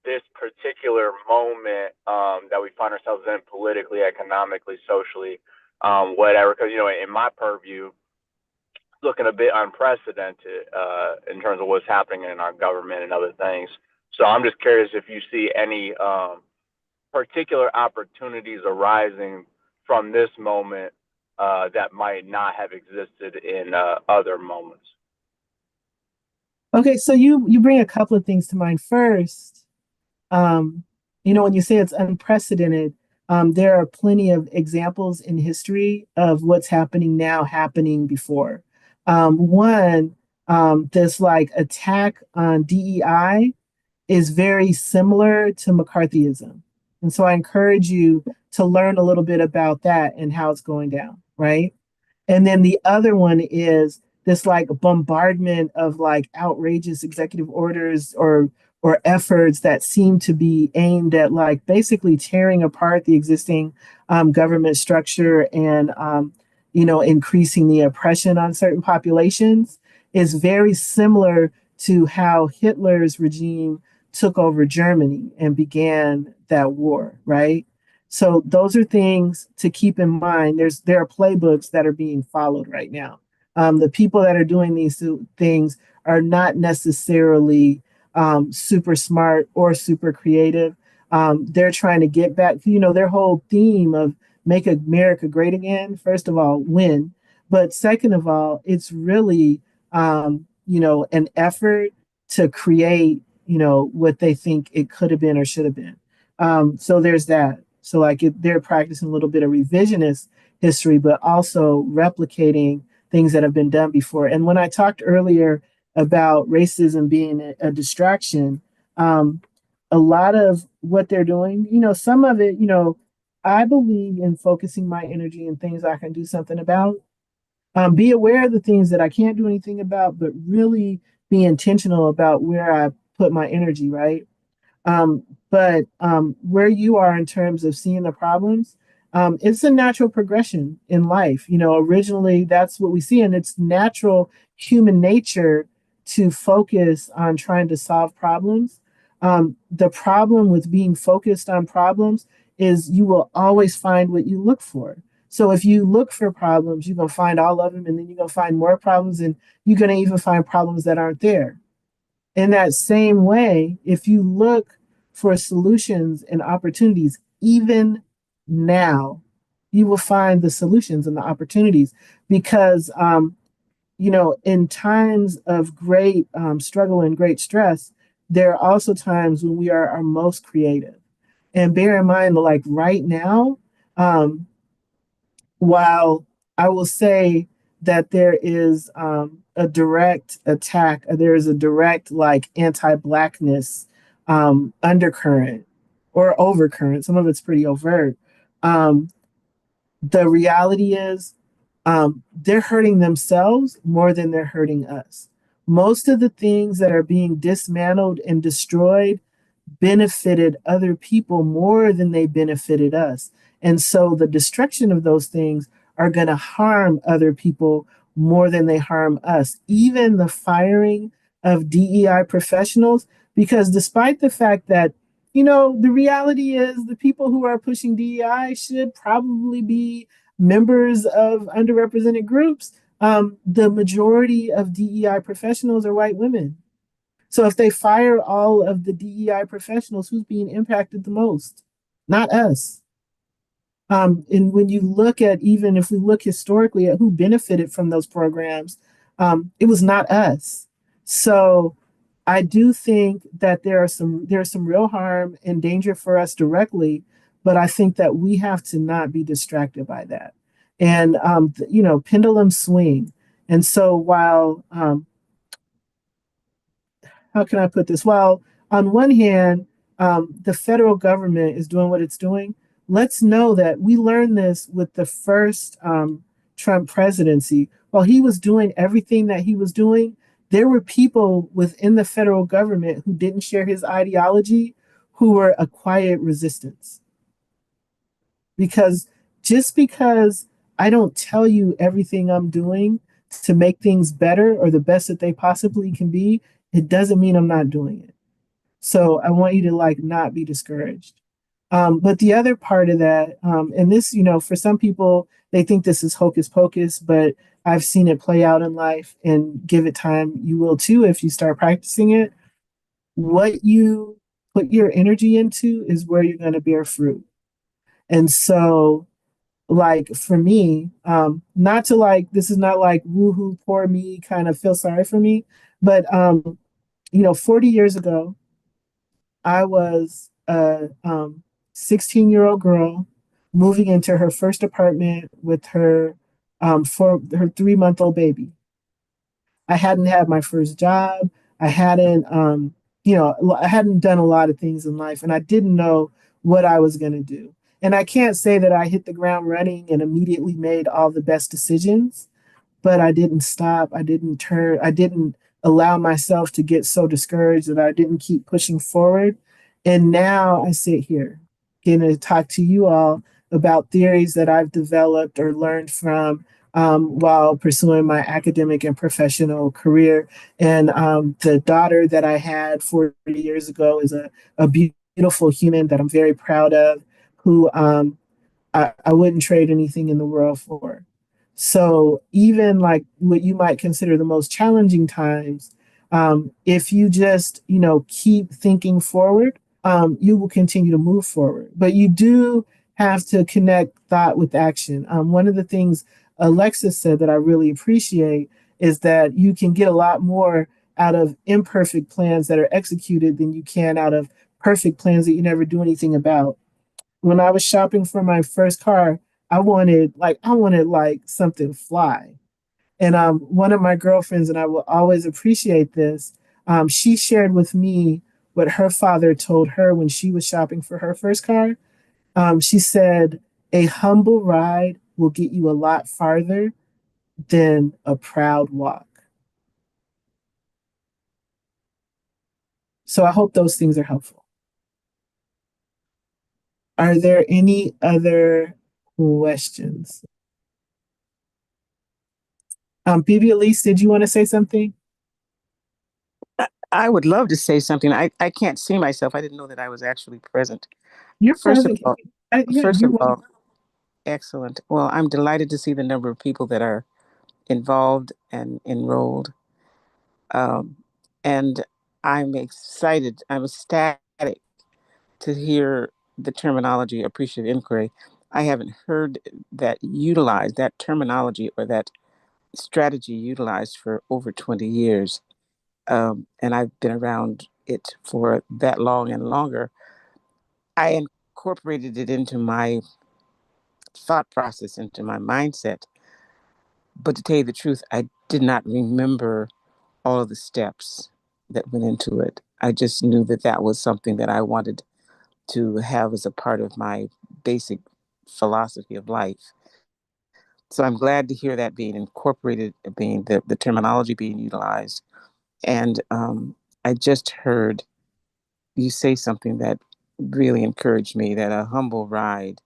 this particular moment that we find ourselves in politically, economically, socially, whatever? Because, in my purview, looking a bit unprecedented in terms of what's happening in our government and other things. So I'm just curious if you see any particular opportunities arising from this moment that might not have existed in other moments. Okay, so you bring a couple of things to mind. First, when you say it's unprecedented, there are plenty of examples in history of what's happening now happening before. One, this like attack on DEI is very similar to McCarthyism. And so I encourage you to learn a little bit about that and how it's going down, right? And then the other one is this like bombardment of like outrageous executive orders or efforts that seem to be aimed at like basically tearing apart the existing government structure and increasing the oppression on certain populations is very similar to how Hitler's regime took over Germany and began that war, right? So those are things to keep in mind. There are playbooks that are being followed right now. The people that are doing these things are not necessarily super smart or super creative. They're trying to get back, their whole theme of make America great again. First of all, win, but second of all, it's really an effort to create what they think it could have been or should have been. So there's that. So like they're practicing a little bit of revisionist history, but also replicating things that have been done before. And when I talked earlier about racism being a distraction, a lot of what they're doing, some of it, I believe in focusing my energy in things I can do something about. Be aware of the things that I can't do anything about, but really be intentional about where I put my energy, right? But where you are in terms of seeing the problems, it's a natural progression in life. Originally that's what we see, and it's natural human nature to focus on trying to solve problems. The problem with being focused on problems is you will always find what you look for. So if you look for problems, you're going to find all of them, and then you're going to find more problems, and you're going to even find problems that aren't there. In that same way, if you look for solutions and opportunities, even now, you will find the solutions and the opportunities because, in times of great struggle and great stress, there are also times when we are our most creative. And bear in mind, like right now, um, while I will say that there is a direct attack, there is a direct like anti-blackness undercurrent or overcurrent. Some of it's pretty overt. Um, the reality is they're hurting themselves more than they're hurting us. Most of the things that are being dismantled and destroyed benefited other people more than they benefited us. And so the destruction of those things are going to harm other people more than they harm us. Even the firing of DEI professionals, because despite the fact that, the reality is the people who are pushing DEI should probably be members of underrepresented groups. The majority of DEI professionals are white women. So if they fire all of the DEI professionals, who's being impacted the most? Not us. And when you look at, even if we look historically at who benefited from those programs, it was not us. So I do think that there's some real harm and danger for us directly, but I think that we have to not be distracted by that. And pendulum swing. And so while how can I put this? Well, on one hand, the federal government is doing what it's doing. Let's know that we learned this with the first Trump presidency. While he was doing everything that he was doing, there were people within the federal government who didn't share his ideology, who were a quiet resistance. Because just because I don't tell you everything I'm doing to make things better or the best that they possibly can be, it doesn't mean I'm not doing it. So I want you to like not be discouraged. But the other part of that, and this, for some people, they think this is hocus pocus, but I've seen it play out in life, and give it time, you will too if you start practicing it. What you put your energy into is where you're going to bear fruit. And so, like for me, not to like, this is not like woohoo, poor me, kind of feel sorry for me, but 40 years ago, I was a 16-year-old girl moving into her first apartment with her for her 3-month-old baby. I hadn't had my first job. I hadn't I hadn't done a lot of things in life, and I didn't know what I was going to do. And I can't say that I hit the ground running and immediately made all the best decisions, but I didn't stop. I didn't turn. I didn't allow myself to get so discouraged that I didn't keep pushing forward. And now I sit here going to talk to you all about theories that I've developed or learned from while pursuing my academic and professional career. And the daughter that I had 40 years ago is a beautiful human that I'm very proud of, who I wouldn't trade anything in the world for. So even like what you might consider the most challenging times, if you just keep thinking forward, you will continue to move forward. But you do have to connect thought with action. One of the things Alexis said that I really appreciate is that you can get a lot more out of imperfect plans that are executed than you can out of perfect plans that you never do anything about. When I was shopping for my first car, I wanted like something fly. And one of my girlfriends, and I will always appreciate this, she shared with me what her father told her when she was shopping for her first car. She said, "A humble ride will get you a lot farther than a proud walk." So I hope those things are helpful. Are there any other questions? Bibi Elise, did you want to say something? I would love to say something. I can't see myself. I didn't know that I was actually present. You're First of present. all, Yeah, first you're of welcome. all, excellent. Well, I'm delighted to see the number of people that are involved and enrolled. Um, and I'm excited. I'm ecstatic to hear the terminology appreciative inquiry. I haven't heard that utilized, that terminology or that strategy utilized for over 20 years. And I've been around it for that long and longer. I incorporated it into my thought process, into my mindset. But to tell you the truth, I did not remember all of the steps that went into it. I just knew that that was something that I wanted to have as a part of my basic philosophy of life. So I'm glad to hear that being incorporated, being the terminology being utilized. And I just heard you say something that really encouraged me, that a humble ride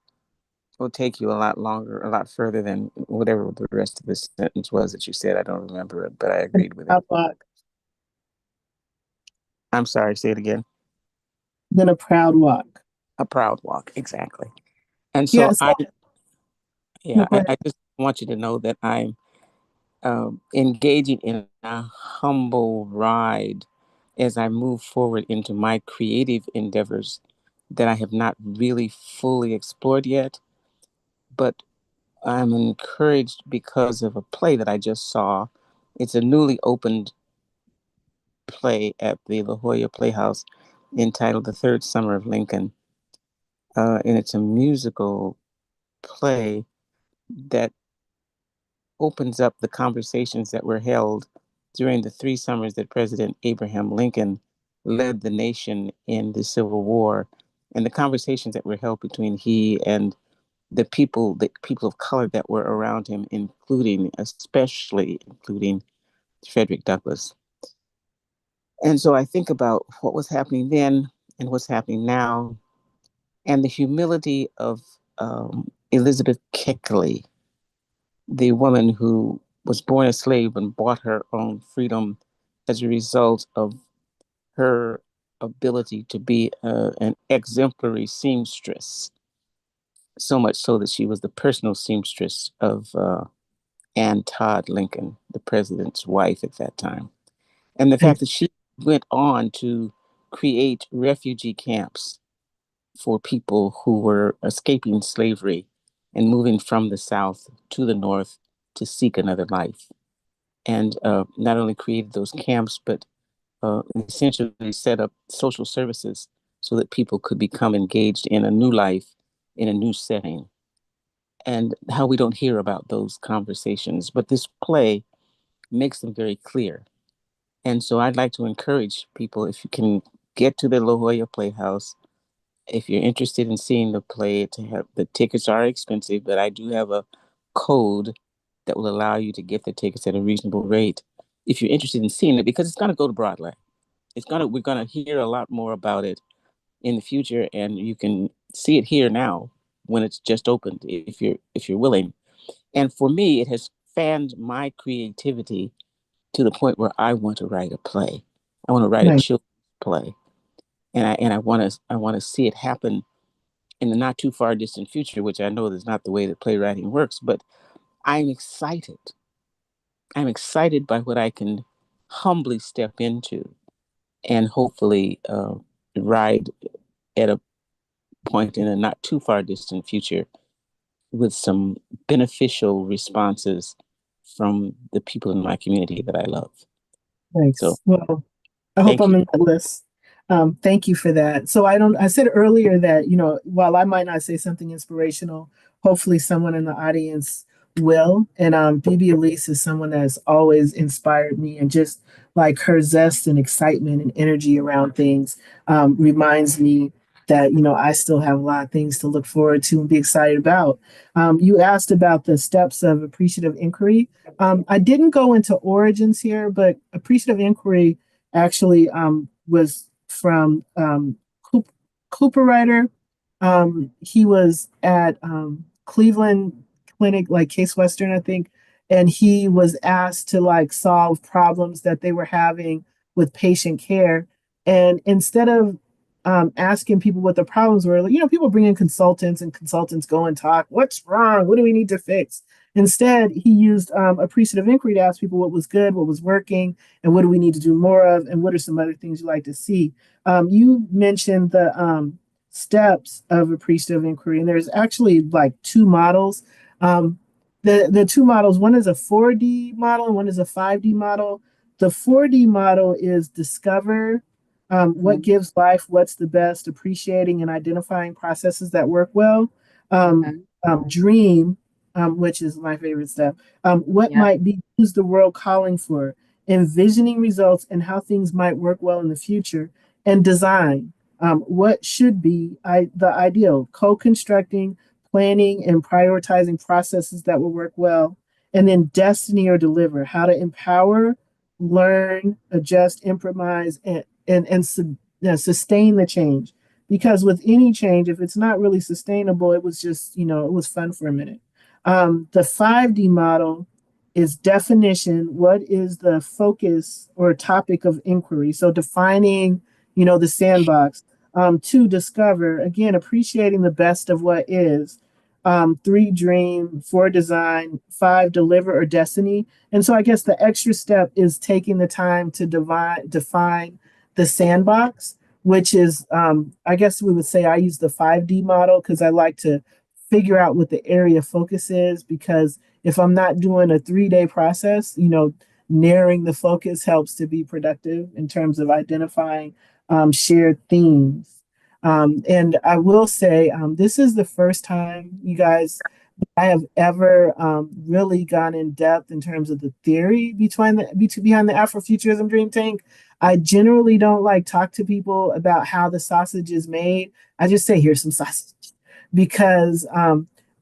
will take you a lot longer, a lot further than whatever the rest of the sentence was that you said. I don't remember it, but I agreed with it. Outlook. I'm sorry, say it again. Then a proud walk. A proud walk, exactly. And so Yes. No, yeah, go ahead. I just want you to know that I'm engaging in a humble ride as I move forward into my creative endeavors that I have not really fully explored yet. But I'm encouraged because of a play that I just saw. It's a newly opened play at the La Jolla Playhouse entitled The Third Summer of Lincoln. And it's a musical play that opens up the conversations that were held during the 3 summers that President Abraham Lincoln led the nation in the Civil War, and the conversations that were held between he and the people of color that were around him, especially including Frederick Douglass. And so I think about what was happening then and what's happening now, and the humility of Elizabeth Keckley, the woman who was born a slave and bought her own freedom as a result of her ability to be an exemplary seamstress, so much so that she was the personal seamstress of Anne Todd Lincoln, the president's wife at that time. And the fact that she went on to create refugee camps for people who were escaping slavery and moving from the South to the North to seek another life. And not only created those camps, but essentially set up social services so that people could become engaged in a new life in a new setting. And how we don't hear about those conversations, but this play makes them very clear. And so I'd like to encourage people, if you can get to the La Jolla Playhouse, if you're interested in seeing the play, to have the tickets are expensive, but I do have a code that will allow you to get the tickets at a reasonable rate if you're interested in seeing it, because it's going to go to Broadway. We're gonna hear a lot more about it in the future, and you can see it here now when it's just opened if you're willing. And for me, it has fanned my creativity to the point where I want to write a play. I want to write a Right. children's play, and I want to see it happen in the not too far distant future, which I know is not the way that playwriting works. But I'm excited. I'm excited by what I can humbly step into and hopefully ride at a point in a not too far distant future with some beneficial responses from the people in my community that I love. So Thanks. Well, I hope thank I'm you. in that list. Thank you for that. So I said earlier that, while I might not say something inspirational, hopefully someone in the audience will. And BB Elise is someone that's always inspired me, and just like her zest and excitement and energy around things reminds me that, I still have a lot of things to look forward to and be excited about. You asked about the steps of appreciative inquiry. I didn't go into origins here, but appreciative inquiry actually was from Cooper Ryder. He was at Cleveland Clinic, like Case Western, I think, and he was asked to like solve problems that they were having with patient care. And instead of asking people what the problems were, people bring in consultants, and consultants go and talk, what's wrong? What do we need to fix? Instead, he used appreciative inquiry to ask people what was good, what was working, and what do we need to do more of, and what are some other things you like to see. You mentioned the steps of appreciative inquiry, and there's actually like two models. The two models, one is a 4D model and one is a 5D model. The 4D model is discover, what gives life, what's the best, appreciating and identifying processes that work well. Dream, which is my favorite step. What Yeah. might be who's the world calling for? Envisioning results and how things might work well in the future. And design, what should be the ideal, co-constructing, planning, and prioritizing processes that will work well. And then destiny or deliver, how to empower, learn, adjust, improvise, and sustain the change. Because with any change, if it's not really sustainable, it was just, it was fun for a minute. The 5D model is definition. What is the focus or topic of inquiry? So defining, the sandbox. 2, discover, again, appreciating the best of what is. 3, dream. 4, design. 5, deliver or destiny. And so I guess the extra step is taking the time to define the sandbox, which is, I guess we would say I use the 5D model because I like to figure out what the area of focus is. Because if I'm not doing a 3-day process, narrowing the focus helps to be productive in terms of identifying shared themes. And I will say, this is the first time, you guys, I have ever really gone in depth in terms of the theory behind the Afrofuturism Dream Tank. I generally don't like talk to people about how the sausage is made. I just say, here's some sausage, because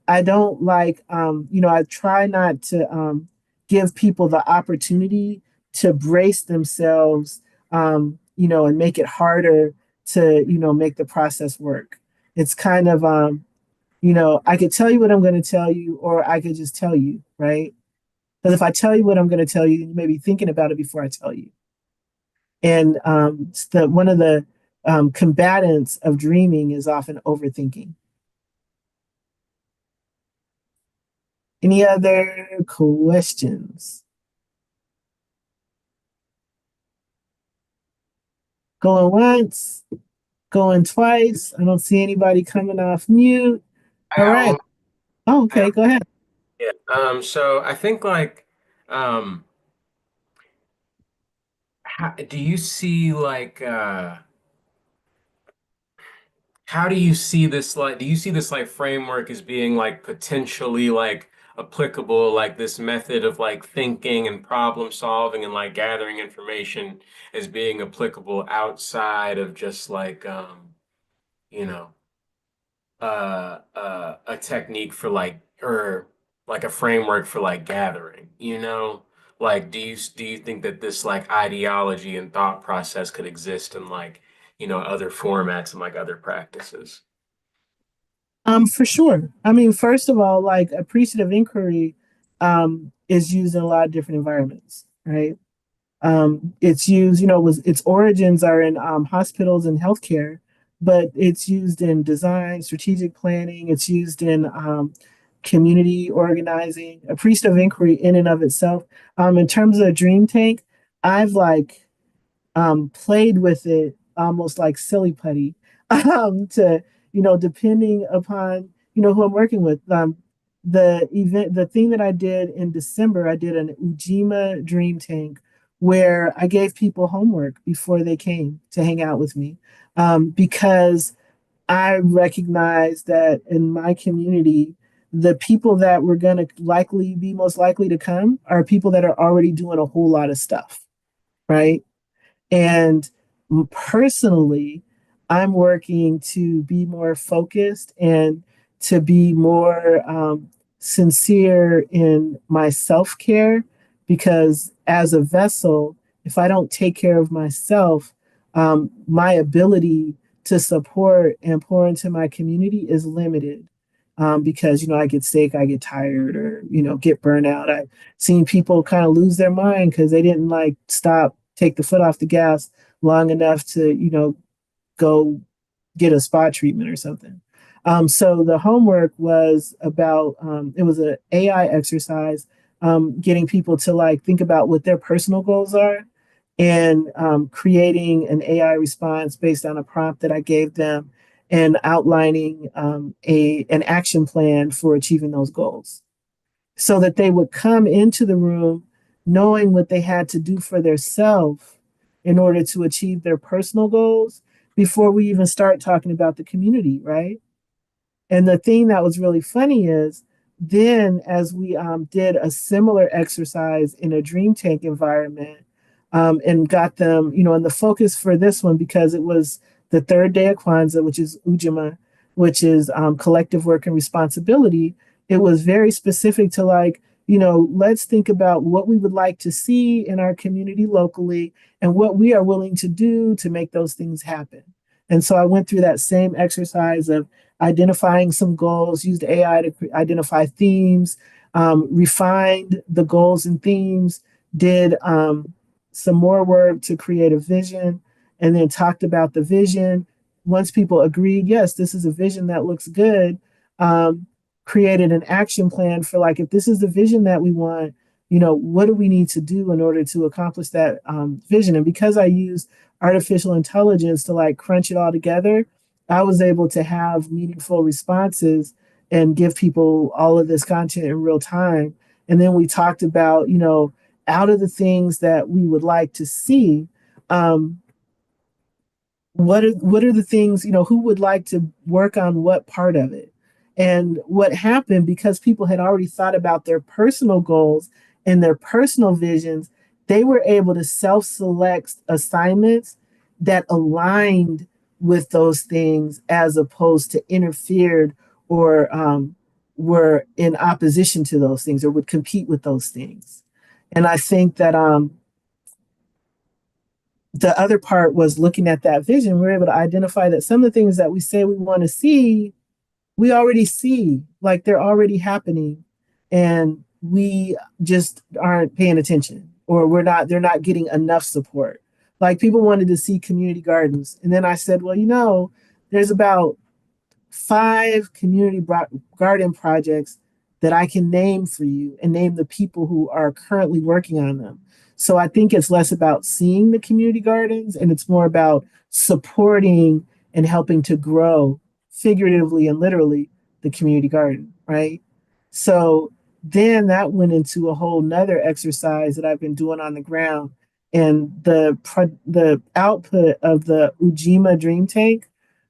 I don't like, I try not to give people the opportunity to brace themselves, and make it harder to, make the process work. It's kind of, I could tell you what I'm going to tell you, or I could just tell you, right? Because if I tell you what I'm going to tell you, you may be thinking about it before I tell you. And one of the combatants of dreaming is often overthinking. Any other questions? Going once, going twice. I don't see anybody coming off mute. I All got right. one. Oh, I okay. got, Go ahead. yeah. So I think um, do you see how do you see this do you see this framework as being potentially applicable, this method of thinking and problem solving and gathering information as being applicable outside of just you know a technique for or a framework for gathering, do you think that this ideology and thought process could exist in other formats and other practices? For sure. I mean, first of all, appreciative inquiry is used in a lot of different environments, right? It's used, its origins are in hospitals and healthcare, but it's used in design, strategic planning. It's used in community organizing. Appreciative inquiry in and of itself. In terms of Dream Tank, I've played with it almost like silly putty, to, depending upon, who I'm working with. The thing that I did in December, I did an Ujima Dream Tank where I gave people homework before they came to hang out with me, because I recognize that in my community, the people that were going to likely be most likely to come are people that are already doing a whole lot of stuff, right? And personally, I'm working to be more focused and to be more sincere in my self care, because as a vessel, if I don't take care of myself, my ability to support and pour into my community is limited. Because I get sick, I get tired, or get burnt out. I've seen people kind of lose their mind because they didn't take the foot off the gas long enough to go get a spa treatment or something. So the homework was about, it was an AI exercise, getting people to think about what their personal goals are, and creating an AI response based on a prompt that I gave them, and outlining an action plan for achieving those goals, so that they would come into the room knowing what they had to do for themselves in order to achieve their personal goals before we even start talking about the community, right? And the thing that was really funny is, then as we did a similar exercise in a dream tank environment, and got them, and the focus for this one, because it was the third day of Kwanzaa, which is Ujima, which is collective work and responsibility. It was very specific to let's think about what we would like to see in our community locally and what we are willing to do to make those things happen. And so I went through that same exercise of identifying some goals, used AI to identify themes, refined the goals and themes, did some more work to create a vision, and then talked about the vision, once people agreed, yes, this is a vision that looks good, um, created an action plan for like, if this is the vision that we want, what do we need to do in order to accomplish that vision? And because I use artificial intelligence to like crunch it all together, I was able to have meaningful responses and give people all of this content in real time. And then we talked about, out of the things that we would like to see, um, what are the things, who would like to work on what part of it? And what happened, because people had already thought about their personal goals and their personal visions, they were able to self-select assignments that aligned with those things as opposed to interfered or were in opposition to those things or would compete with those things. And I think that the other part was looking at that vision. We're able to identify that some of the things that we say we want to see, we already see, like they're already happening, and we just aren't paying attention, or they're not getting enough support. Like people wanted to see community gardens. And then I said, well, there's about 5 garden projects that I can name for you and name the people who are currently working on them. So I think it's less about seeing the community gardens and it's more about supporting and helping to grow figuratively and literally the community garden, right? So then that went into a whole nother exercise that I've been doing on the ground. And the output of the Ujima Dream Tank,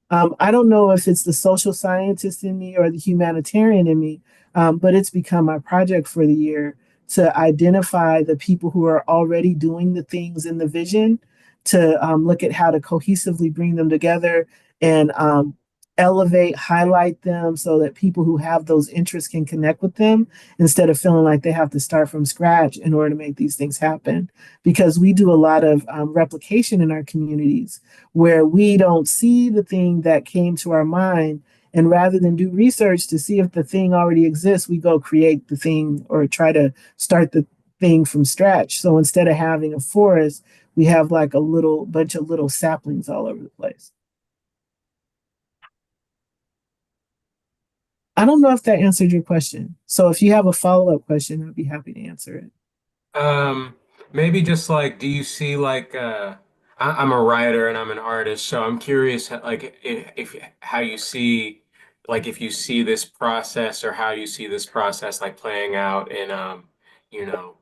I don't know if it's the social scientist in me or the humanitarian in me, but it's become my project for the year to identify the people who are already doing the things in the vision, to look at how to cohesively bring them together and elevate, highlight them so that people who have those interests can connect with them instead of feeling like they have to start from scratch in order to make these things happen. Because we do a lot of replication in our communities where we don't see the thing that came to our mind. And rather than do research to see if the thing already exists, we go create the thing or try to start the thing from scratch. So instead of having a forest, we have like a little bunch of little saplings all over the place. I don't know if that answered your question. So if you have a follow-up question, I'd be happy to answer it. Um, Maybe just like, do you see like I'm a writer and I'm an artist, so I'm curious like if how you see like if you see this process or how you see this process like playing out in you know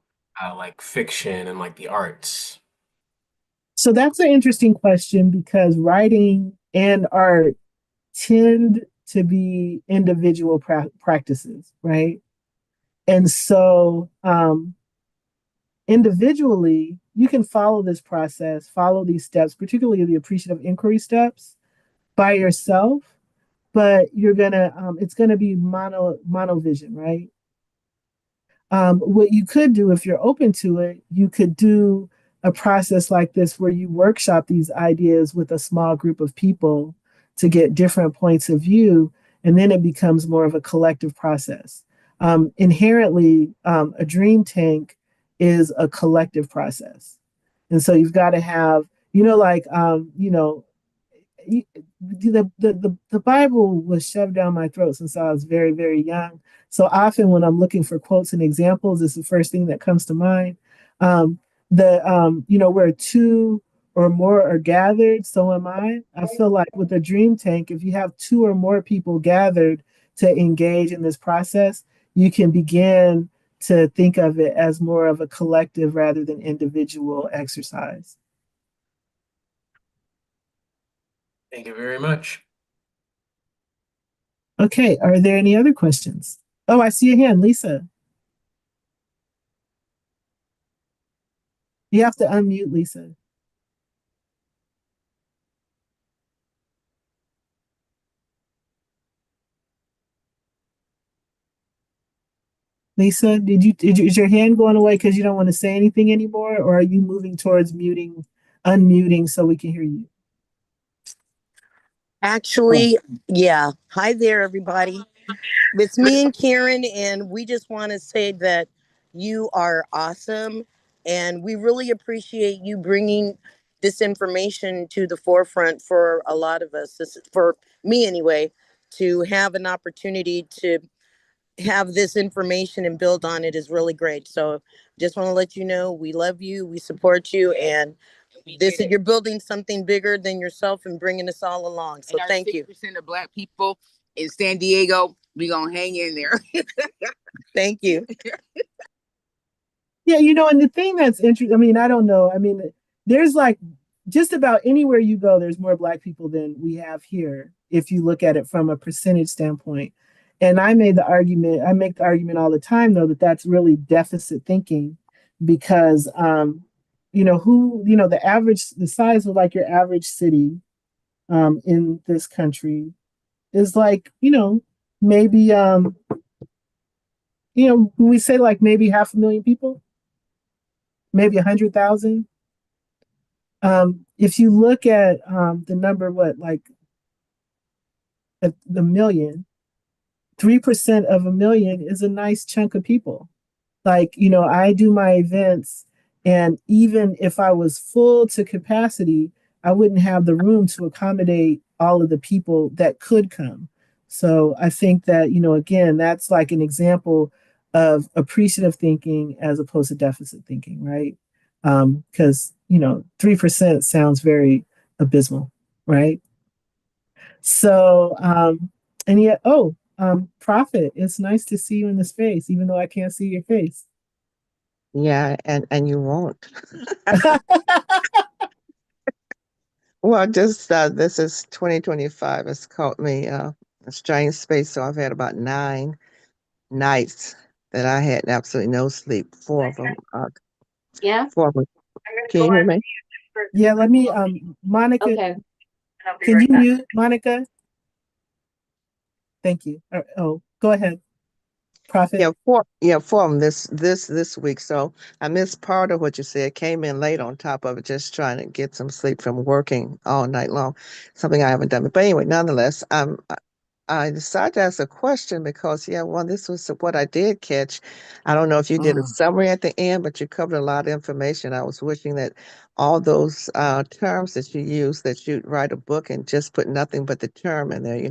like fiction and like the arts. So that's an interesting question because writing and art tend to be individual practices, right? And so individually, you can follow this process, follow these steps, particularly the appreciative inquiry steps by yourself, but it's gonna be mono vision, right? What you could do if you're open to it, you could do a process like this where you workshop these ideas with a small group of people to get different points of view, and then it becomes more of a collective process. Inherently, a dream tank is a collective process. And so you've got to have, the Bible was shoved down my throat since I was very, very young. So often when I'm looking for quotes and examples, it's the first thing that comes to mind. Where two or more are gathered, so am I. I feel like with a dream tank, if you have 2 or more people gathered to engage in this process, you can begin to think of it as more of a collective rather than individual exercise. Thank you very much. Okay, are there any other questions? Oh, I see a hand, Lisa. You have to unmute, Lisa. Lisa, is your hand going away because you don't want to say anything anymore, or are you moving towards unmuting so we can hear you? Actually, yeah. Hi there, everybody. It's me and Karen, and we just want to say that you are awesome, and we really appreciate you bringing this information to the forefront for a lot of us. This is for me anyway, to have an opportunity to have this information and build on it is really great. So just want to let you know we love you, we support you, and this is you're building something bigger than yourself and bringing us all along. So thank you. 6% of Black people in San Diego, we gonna hang in there. Thank you. Yeah, you know, and the thing that's interesting, I mean, I don't know. I mean, there's like just about anywhere you go, there's more Black people than we have here, if you look at it from a percentage standpoint. And I make the argument all the time, though, that that's really deficit thinking because, the size of like your average city in this country is like, maybe, we say like maybe 500,000 people, maybe 100,000. If you look at the number, the million, 3% of a million is a nice chunk of people. Like, I do my events, and even if I was full to capacity, I wouldn't have the room to accommodate all of the people that could come. So I think that, again, that's like an example of appreciative thinking as opposed to deficit thinking, right? Because 3% sounds very abysmal, right? So and yet, Prophet, it's nice to see you in the space, even though I can't see your face. Yeah, and you won't. Well, just this is 2025. It's called me a strange space. So I've had about 9 nights that I had absolutely no sleep. 4 of them. Yeah. 4 of them. Can you hear me? Yeah, let me, Monica, Okay. can you mute Monica? Thank you. Oh, go ahead, Prophet. Yeah, 4 of them this week. So I missed part of what you said. Came in late on top of it, just trying to get some sleep from working all night long. Something I haven't done. But anyway, nonetheless, I decided to ask a question because, yeah, well, this was what I did catch. I don't know if you did a summary at the end, but you covered a lot of information. I was wishing that all those terms that you use, that you'd write a book and just put nothing but the term in there,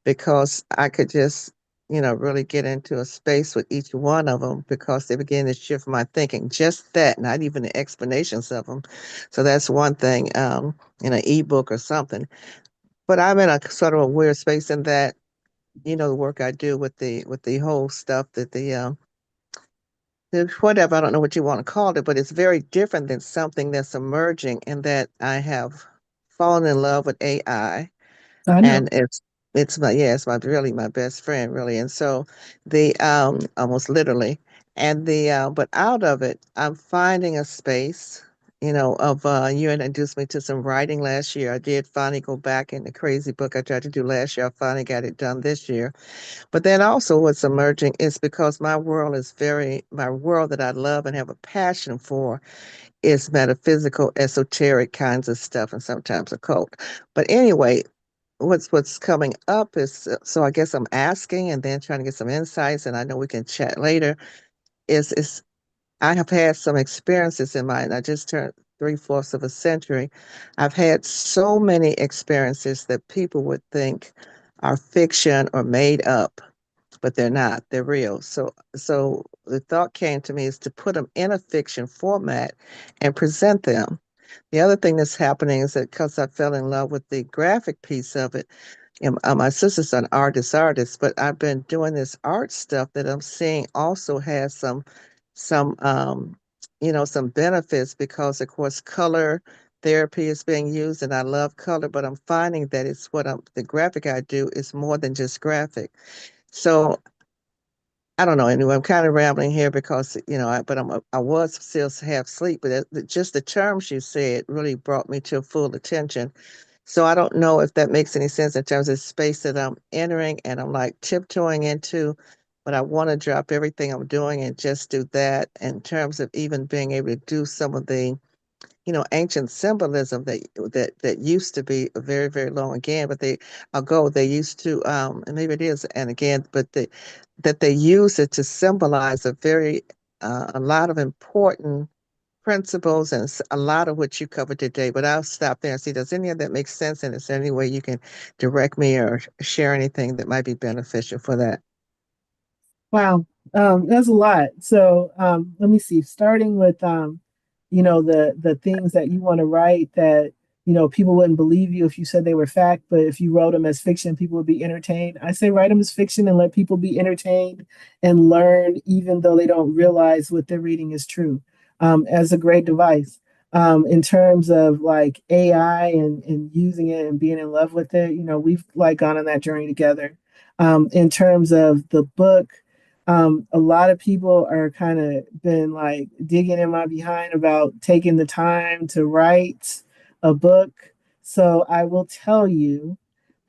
because I could just, really get into a space with each one of them because they begin to shift my thinking. Just that, not even the explanations of them. So that's one thing in an ebook or something. But I'm in a sort of a weird space in that, the work I do with the whole stuff that the whatever, I don't know what you want to call it, but it's very different than something that's emerging in that I have fallen in love with AI, I know. and it's my really my best friend, really. And so the almost literally, and the but out of it I'm finding a space, of you introduced me to some writing last year. I did finally go back in the crazy book I tried to do last year. I finally got it done this year. But then also what's emerging is because my world that I love and have a passion for is metaphysical, esoteric kinds of stuff, and sometimes occult. But anyway, what's coming up is, so I guess I'm asking and then trying to get some insights, and I know we can chat later. Is I have had some experiences in mine. I just turned 3/4 of a century. I've had so many experiences that people would think are fiction or made up, but they're not. They're real. So the thought came to me is to put them in a fiction format and present them. The other thing that's happening is that because I fell in love with the graphic piece of it, and my sister's an artist, but I've been doing this art stuff that I'm seeing also has some benefits because of course color therapy is being used and I love color, but I'm finding that the graphic I do is more than just graphic. So I don't know. Anyway, I'm kind of rambling here because I was still half asleep, but just the terms you said really brought me to full attention. So I don't know if that makes any sense in terms of space that I'm entering and I'm like tiptoeing into, but I want to drop everything I'm doing and just do that in terms of even being able to do some of the ancient symbolism that used to be very, very long again, but they used to, and maybe it is, and again, but that they use it to symbolize a lot of important principles and a lot of what you covered today, but I'll stop there and see, does any of that make sense? And is there any way you can direct me or share anything that might be beneficial for that? Wow, that's a lot. So let me see. Starting with the things that you want to write that people wouldn't believe you if you said they were fact, but if you wrote them as fiction, people would be entertained. I say write them as fiction and let people be entertained and learn, even though they don't realize what they're reading is true. As a great device. In terms of like AI and using it and being in love with it, we've like gone on that journey together. In terms of the book. A lot of people are kind of been like digging in my behind about taking the time to write a book. So I will tell you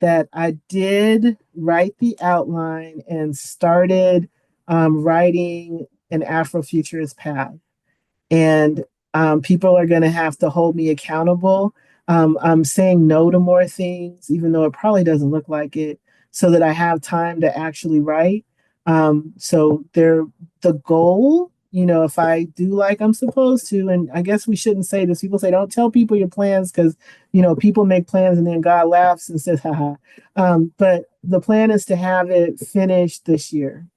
that I did write the outline and started writing an Afrofuturist path and people are going to have to hold me accountable. I'm saying no to more things, even though it probably doesn't look like it, so that I have time to actually write. So they're the goal. If I do like I'm supposed to, and I guess we shouldn't say this. People say don't tell people your plans because people make plans and then God laughs and says, haha. But the plan is to have it finished this year.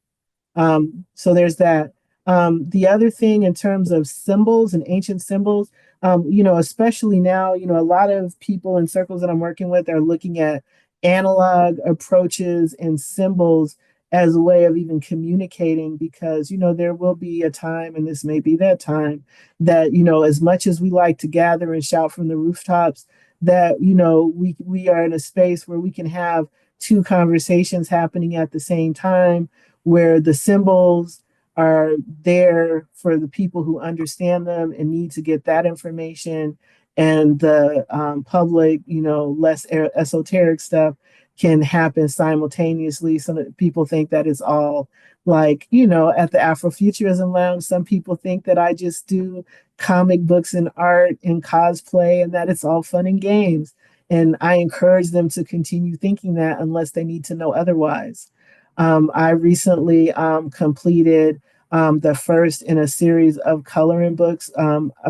So there's that. The other thing in terms of symbols and ancient symbols, especially now, a lot of people in circles that I'm working with are looking at analog approaches and symbols as a way of even communicating because, there will be a time, and this may be that time, that, as much as we like to gather and shout from the rooftops, that, we are in a space where we can have two conversations happening at the same time where the symbols are there for the people who understand them and need to get that information, and the public, less esoteric stuff can happen simultaneously. So that people think that it's all like, at the Afrofuturism Lounge, some people think that I just do comic books and art and cosplay and that it's all fun and games. And I encourage them to continue thinking that unless they need to know otherwise. I recently completed the first in a series of coloring books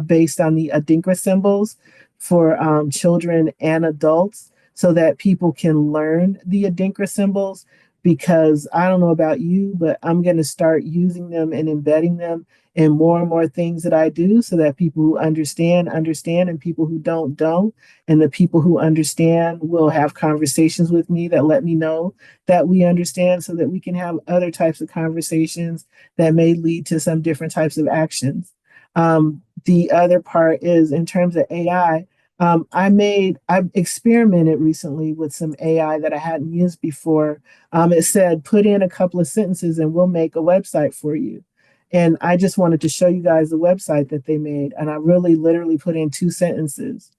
based on the Adinkra symbols for children and adults so that people can learn the Adinkra symbols. Because I don't know about you, but I'm going to start using them and embedding them in more and more things that I do so that people who understand, understand, and people who don't. And the people who understand will have conversations with me that let me know that we understand so that we can have other types of conversations that may lead to some different types of actions. The other part is in terms of AI. I've experimented recently with some AI that I hadn't used before. It said, put in a couple of sentences and we'll make a website for you. And I just wanted to show you guys the website that they made. And I really literally put in two sentences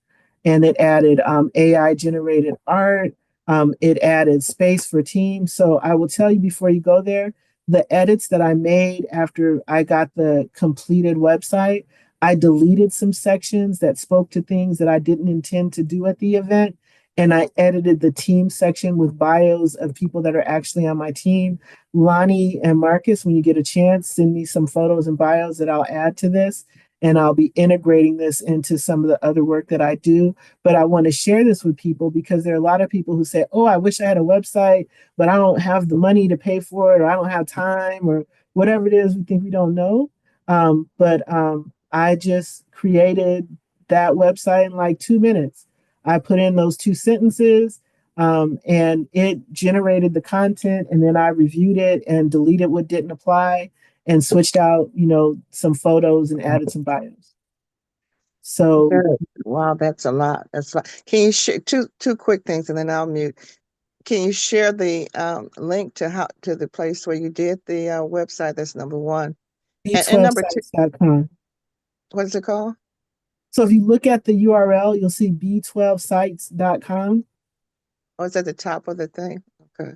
and it added AI generated art. It added space for teams. So I will tell you before you go there, the edits that I made after I got the completed website, I deleted some sections that spoke to things that I didn't intend to do at the event. And I edited the team section with bios of people that are actually on my team. Lonnie and Marcus, when you get a chance, send me some photos and bios that I'll add to this. And I'll be integrating this into some of the other work that I do. But I want to share this with people because there are a lot of people who say, oh, I wish I had a website, but I don't have the money to pay for it, or I don't have time, or whatever it is we think we don't know. But I just created that website in like 2 minutes. I put in those two sentences and it generated the content. And then I reviewed it and deleted what didn't apply and switched out, some photos and added some bios. So Good. Wow, that's a lot. That's a lot. Can you share two quick things and then I'll mute. Can you share the link to the place where you did the website? That's number one. And number two, b12sites.com. what is it called? So if you look at the URL, you'll see b12sites.com. Oh, it's at the top of the thing. Okay.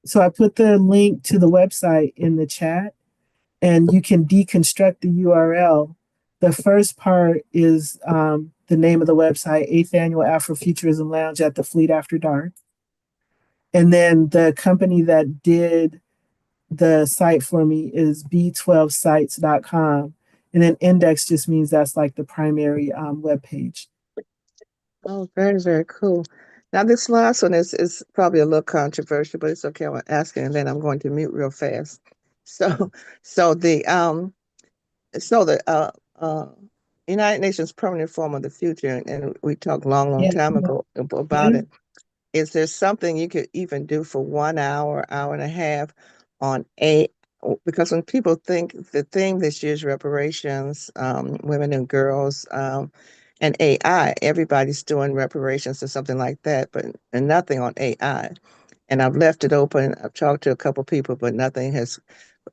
So I put the link to the website in the chat and you can deconstruct the URL. The first part is the name of the website, 8th Annual Afrofuturism Lounge at the Fleet After Dark. And then the company that did the site for me is b12sites.com. And then index just means that's like the primary web page. Oh, very, very cool. Now, this last one is probably a little controversial, but it's okay. I'm asking, and then I'm going to mute real fast. So, so the so the United Nations Permanent Form of the Future, and we talked long, long Yeah. time ago about Yeah. it. Is there something you could even do for 1 hour, hour and a half on a because when people think the theme this year is reparations, women and girls, and AI, everybody's doing reparations or something like that, but and nothing on AI. And I've left it open. I've talked to a couple people, but nothing has,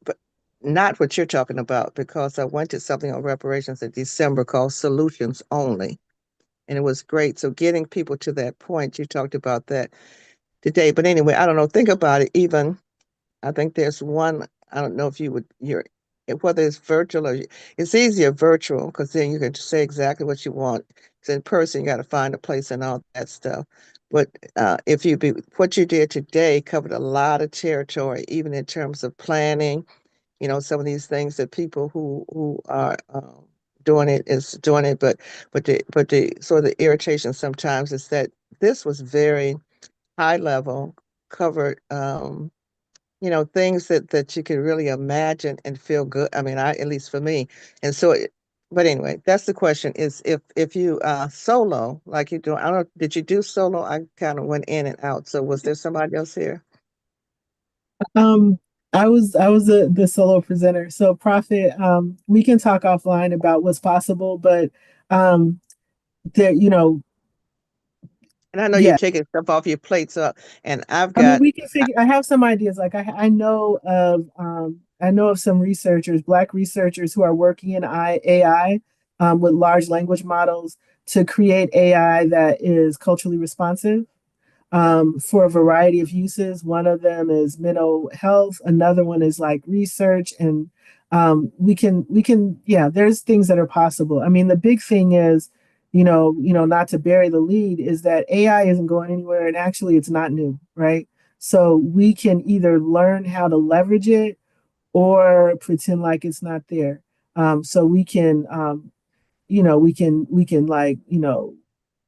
but not what you're talking about, because I went to something on reparations in December called Solutions Only. And it was great. So getting people to that point, you talked about that today. But anyway, I don't know. Think about it. Even I think there's one. I don't know if you would. Whether it's virtual or it's easier virtual because then you can say exactly what you want. It's in person. You got to find a place and all that stuff. But if you be what you did today covered a lot of territory, even in terms of planning. Some of these things that people who are doing it is doing it, but the sort of the irritation sometimes is that this was very high level, covered, things that you can really imagine and feel good. I mean, at least for me. And so, but anyway, that's the question is if you solo, like you do, I don't know, did you do solo? I kind of went in and out. So was there somebody else here? Um, I was the solo presenter. So Prophet, we can talk offline about what's possible, but um there, And I know you're yeah. taking stuff off your plate, so and I've I mean, got we can figure. I have some ideas. Like I know of some researchers, Black researchers, who are working in AI with large language models to create AI that is culturally responsive for a variety of uses. One of them is mental health. Another one is like research, and yeah. There's things that are possible. I mean, the big thing is, not to bury the lead, is that AI isn't going anywhere, and actually, it's not new, right? So we can either learn how to leverage it or pretend like it's not there. So we can, we can like,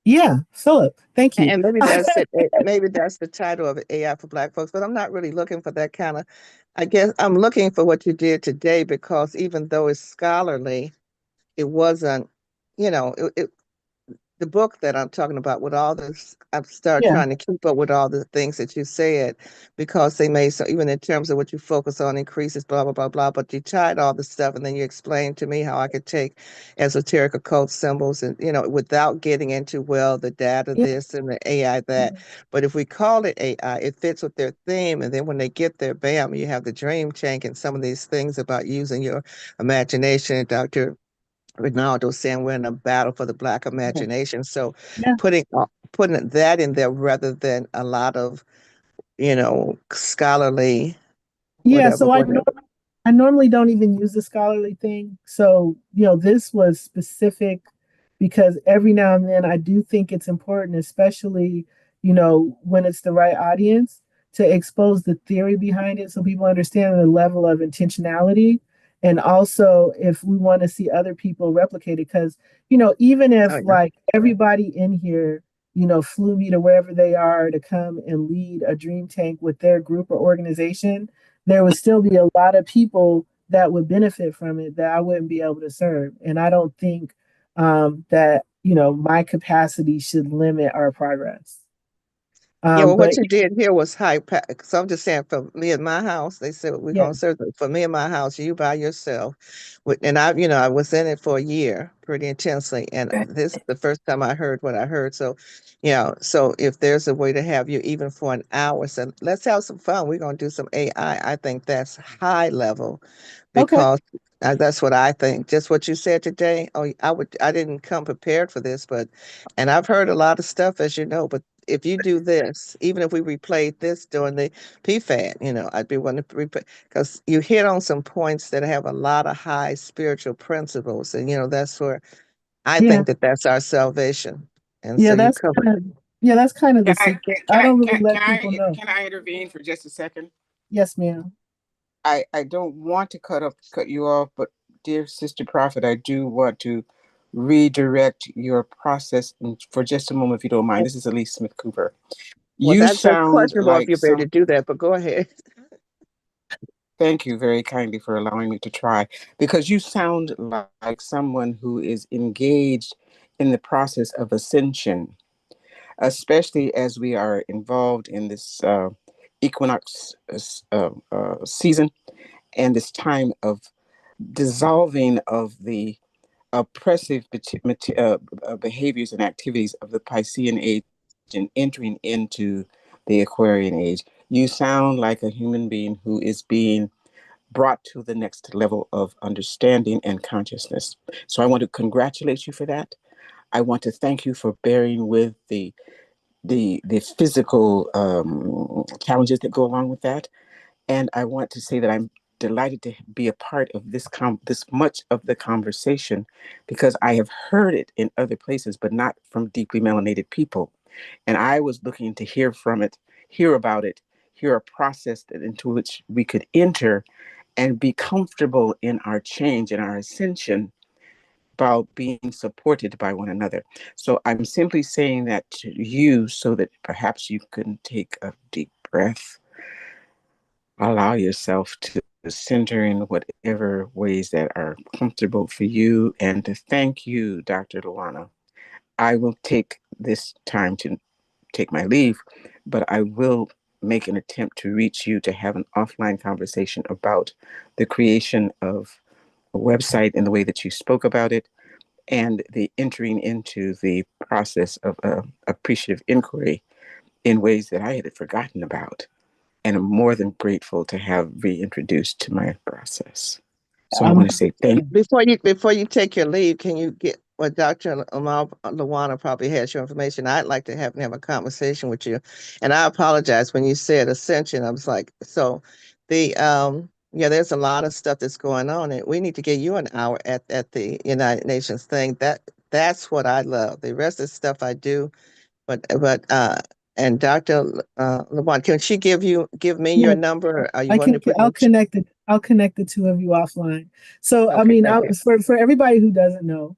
yeah, Philip, thank you. And maybe that's it. Maybe that's the title of it, AI for Black folks. But I'm not really looking for that kind of. I guess I'm looking for what you did today because even though it's scholarly, it wasn't. The book that I'm talking about with all this, I've started Yeah, trying to keep up with all the things that you said because they made so even in terms of what you focus on increases, blah, blah, blah, blah. But you tied all the stuff and then you explained to me how I could take esoteric occult symbols and, without getting into, well, the data yeah, this and the AI that. But if we call it AI, it fits with their theme. And then when they get there, bam, you have the dream tank and some of these things about using your imagination. Dr. Ronaldo saying we're in a battle for the Black imagination. So yeah. putting that in there rather than a lot of, scholarly Yeah, whatever, so whatever. I normally don't even use the scholarly thing. So, this was specific because every now and then I do think it's important, especially, when it's the right audience, to expose the theory behind it so people understand the level of intentionality. And also, if we want to see other people replicate it, because, even Oh, if yeah. like everybody in here, flew me to wherever they are to come and lead a dream tank with their group or organization, there would still be a lot of people that would benefit from it that I wouldn't be able to serve. And I don't think that, my capacity should limit our progress. Yeah, well, what But you did here was high. So I'm just saying, for me and my house, they said we're yeah, gonna serve. For me and my house, you by yourself. And I was in it for a year, pretty intensely, and this is the first time I heard what I heard. So, so if there's a way to have you even for an hour, so let's have some fun. We're gonna do some AI. I think that's high level, okay. because that's what I think. Just what you said today. Oh, I didn't come prepared for this, and I've heard a lot of stuff, as you know, but if you do this, even if we replayed this during the PFAD, I'd be willing to replay because you hit on some points that have a lot of high spiritual principles, and that's where I Yeah. think that that's our salvation. And so Yeah, you that's covered. kind of yeah, that's kind of the Can I secret. I don't really let can people I know. can I intervene for just a second? Yes, ma'am. I don't want to cut you off, but dear Sister Prophet, I do want to redirect your process for just a moment, if you don't mind. This is Elise Smith Cooper. Well, You that's sound questionable if like you're ready to some. do that, but go ahead. Thank you very kindly for allowing me to try, because you sound like someone who is engaged in the process of ascension, especially as we are involved in this equinox season and this time of dissolving of the oppressive behaviors and activities of the Piscean age and entering into the Aquarian age. You sound like a human being who is being brought to the next level of understanding and consciousness. So I want to congratulate you for that. I want to thank you for bearing with the physical challenges that go along with that. And I want to say that I'm delighted to be a part of this much of the conversation, because I have heard it in other places, but not from deeply melanated people. And I was looking to hear from it, hear about it, hear a process into which we could enter and be comfortable in our change and our ascension about being supported by one another. So I'm simply saying that to you so that perhaps you can take a deep breath, allow yourself to center in whatever ways that are comfortable for you, and to thank you, Dr. Luana. I will take this time to take my leave, but I will make an attempt to reach you to have an offline conversation about the creation of a website in the way that you spoke about it, and the entering into the process of appreciative inquiry in ways that I had forgotten about. And I'm more than grateful to have reintroduced to my process. So I want to say thank you. Before you take your leave, can you get what Dr. Amal Lawana probably has your information? I'd like to have a conversation with you. And I apologize when you said ascension. I was like, so the yeah, there's a lot of stuff that's going on, and we need to get you an hour at the United Nations thing. That's what I love. The rest of the stuff I do, but and Dr. LeBron, can she give me your Yes, number? Are you I wanting can. to put in I'll the chat? connect it. I'll connect the two of you offline. So I Okay, mean, thank you. for everybody who doesn't know,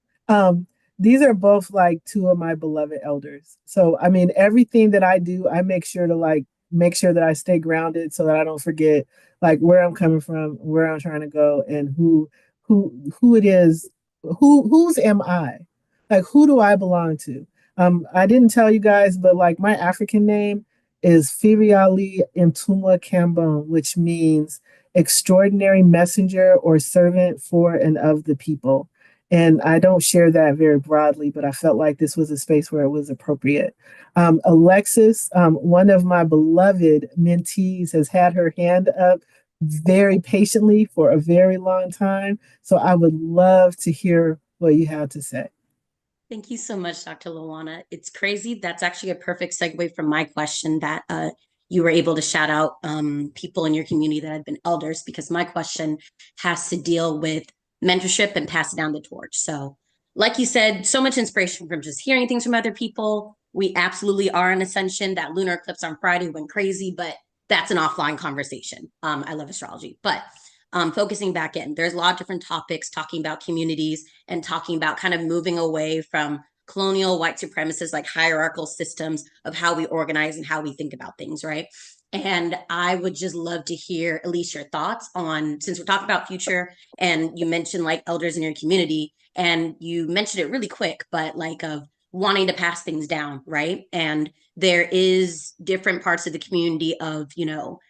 these are both like two of my beloved elders. So I mean, everything that I do, I make sure to make sure that I stay grounded so that I don't forget like where I'm coming from, where I'm trying to go, and who it is, whose am I? Like who do I belong to? I didn't tell you guys, but like my African name is Firiali Imtuma Kambon, which means extraordinary messenger or servant for and of the people. And I don't share that very broadly, but I felt like this was a space where it was appropriate. Alexis, one of my beloved mentees, has had her hand up very patiently for a very long time. So I would love to hear what you have to say. Thank you so much, Dr. Luana. It's crazy. That's actually a perfect segue from my question that you were able to shout out people in your community that have been elders, because my question has to deal with mentorship and pass down the torch. So, like you said, so much inspiration from just hearing things from other people. We absolutely are in ascension. That lunar eclipse on Friday went crazy, but that's an offline conversation. I love astrology, but focusing back in, there's a lot of different topics talking about communities and talking about kind of moving away from colonial white supremacist, like hierarchical systems of how we organize and how we think about things, right? And I would just love to hear at least your thoughts on, since we're talking about future and you mentioned like elders in your community, and you mentioned it really quick, but like of wanting to pass things down, right? And there is different parts of the community of,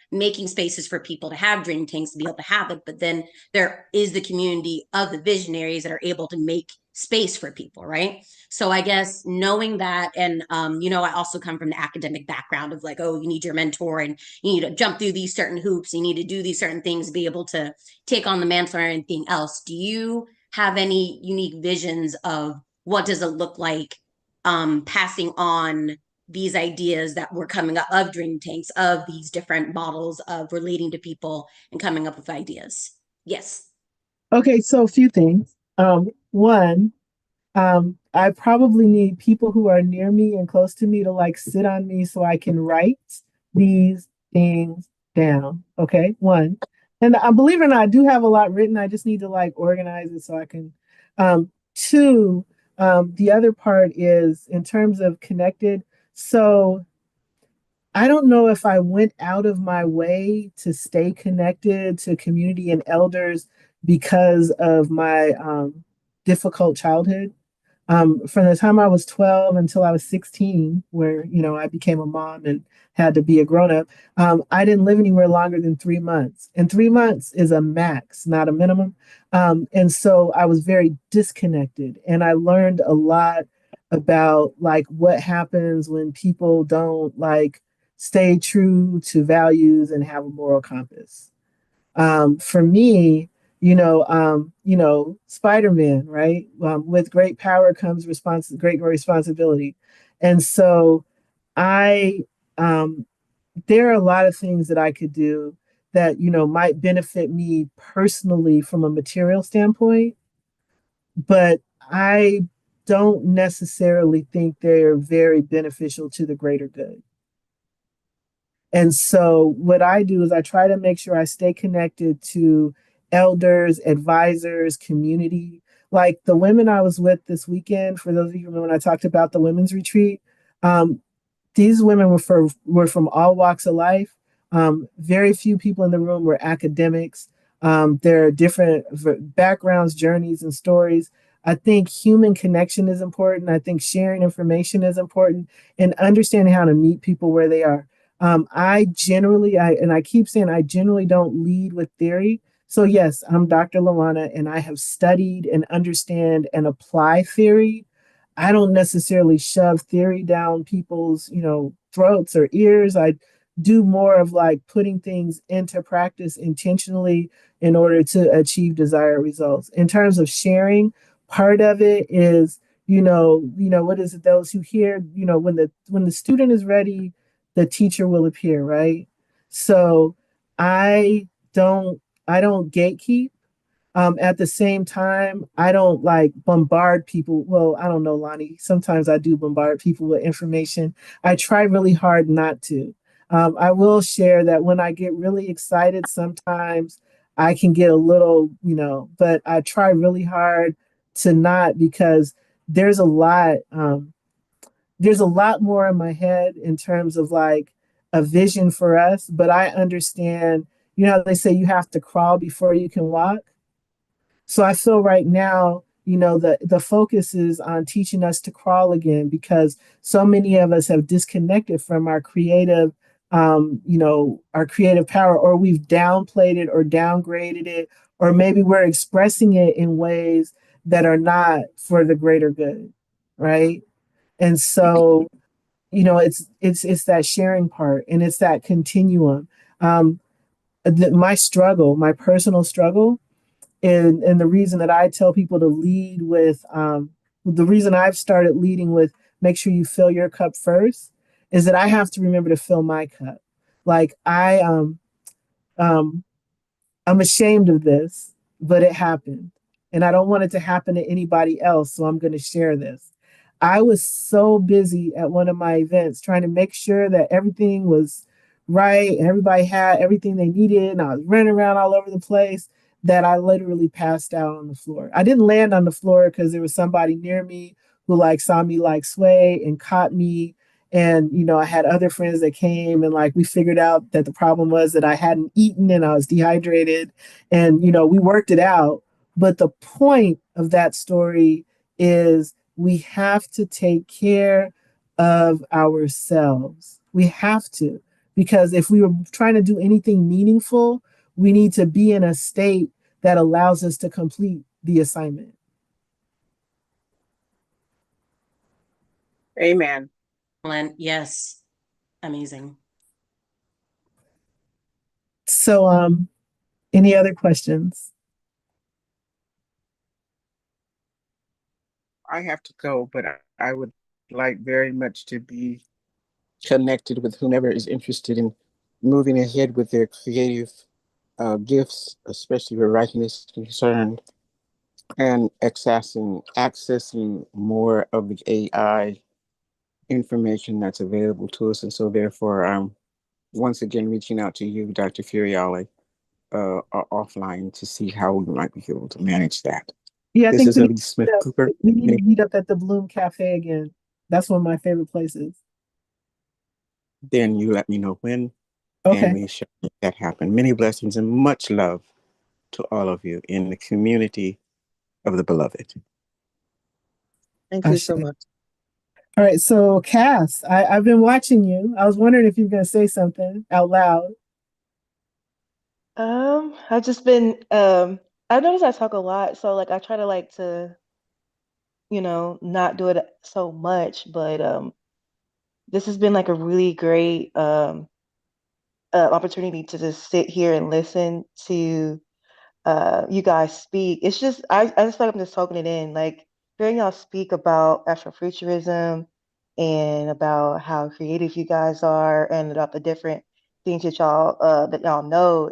making spaces for people to have dream tanks to be able to have it. But then there is the community of the visionaries that are able to make space for people, right? So I guess knowing that, and I also come from the academic background of like, oh, you need your mentor and you need to jump through these certain hoops, you need to do these certain things to be able to take on the mantle or anything else. Do you have any unique visions of what does it look like passing on these ideas that were coming up of dream tanks, of these different models of relating to people and coming up with ideas? Yes. Okay, so a few things. One, I probably need people who are near me and close to me to like sit on me so I can write these things down. Okay, one. And I believe it or not, I do have a lot written. I just need to like organize it so I can. Two, the other part is in terms of connected. So I don't know if I went out of my way to stay connected to community and elders because of my difficult childhood. From the time I was 12 until I was 16, where, I became a mom and had to be a grown up, I didn't live anywhere longer than 3 months. And 3 months is a max, not a minimum. And so I was very disconnected. And I learned a lot about like what happens when people don't like stay true to values and have a moral compass. For me, Spider-Man, right? With great power comes great responsibility. And so I, um, there are a lot of things that I could do that, might benefit me personally from a material standpoint, but I don't necessarily think they're very beneficial to the greater good. And so what I do is I try to make sure I stay connected to elders, advisors, community. Like the women I was with this weekend, for those of you who remember when I talked about the women's retreat, um, these women were from all walks of life. Very few people in the room were academics. There are different backgrounds, journeys, and stories. I think human connection is important. I think sharing information is important, and understanding how to meet people where they are. I keep saying I generally don't lead with theory. So yes, I'm Dr. Lawana, and I have studied and understand and apply theory. I don't necessarily shove theory down people's, throats or ears. I do more of like putting things into practice intentionally in order to achieve desired results. In terms of sharing, part of it is, what is it? Those who hear, when the student is ready, the teacher will appear, right? So I don't I don't gatekeep. At the same time, I don't like bombard people. Well, I don't know, Lonnie. Sometimes I do bombard people with information. I try really hard not to. I will share that when I get really excited, sometimes I can get a little, but I try really hard to not, because there's a lot. There's a lot more in my head in terms of like a vision for us, but I understand, how they say you have to crawl before you can walk. So I feel right now, the focus is on teaching us to crawl again, because so many of us have disconnected from our creative power, or we've downplayed it or downgraded it, or maybe we're expressing it in ways that are not for the greater good, right? And so, it's that sharing part, and it's that continuum. Um, my personal struggle, and the reason that I tell people to lead with, the reason I've started leading with make sure you fill your cup first, is that I have to remember to fill my cup. Like um, I'm ashamed of this, but it happened. And I don't want it to happen to anybody else. So I'm going to share this. I was so busy at one of my events trying to make sure that everything was right and everybody had everything they needed. And I was running around all over the place that I literally passed out on the floor. I didn't land on the floor because there was somebody near me who like saw me like sway and caught me. And I had other friends that came, and like we figured out that the problem was that I hadn't eaten and I was dehydrated, and we worked it out. But the point of that story is we have to take care of ourselves. We have to, because if we were trying to do anything meaningful, we need to be in a state that allows us to complete the assignment. Amen. Yes, amazing. So, any other questions? I have to go, but I would like very much to be connected with whomever is interested in moving ahead with their creative gifts, especially where writing is concerned, and accessing more of the AI information that's available to us. And so therefore, I'm once again reaching out to you, Dr. Furiale, offline to see how we might be able to manage that. Yeah, I This think is Elise Smith Cooper. we need to meet up at the Bloom Cafe again. That's one of my favorite places. Then you let me know when, and Okay. we shall make that happen. Many blessings and much love to all of you in the community of the beloved. Thank you Ashe. so much. All right, so Cass, I've been watching you. I was wondering if you were going to say something out loud. I've just been I notice I talk a lot, so like I try to like to, not do it so much, but this has been like a really great opportunity to just sit here and listen to you guys speak. It's just I just feel like I'm just soaking it in. Like hearing y'all speak about Afrofuturism and about how creative you guys are and about the different things that y'all know.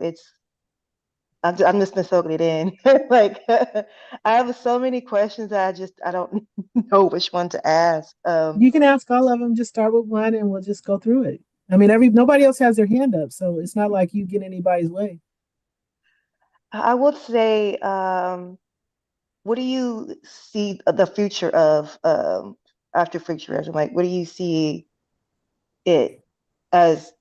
I'm just been soaking it in. Like I have so many questions that I don't know which one to ask. You can ask all of them. Just start with one, and we'll just go through it. I mean, nobody else has their hand up, so it's not like you get in anybody's way. I would say, what do you see the future of after futurism? Like, what do you see it as,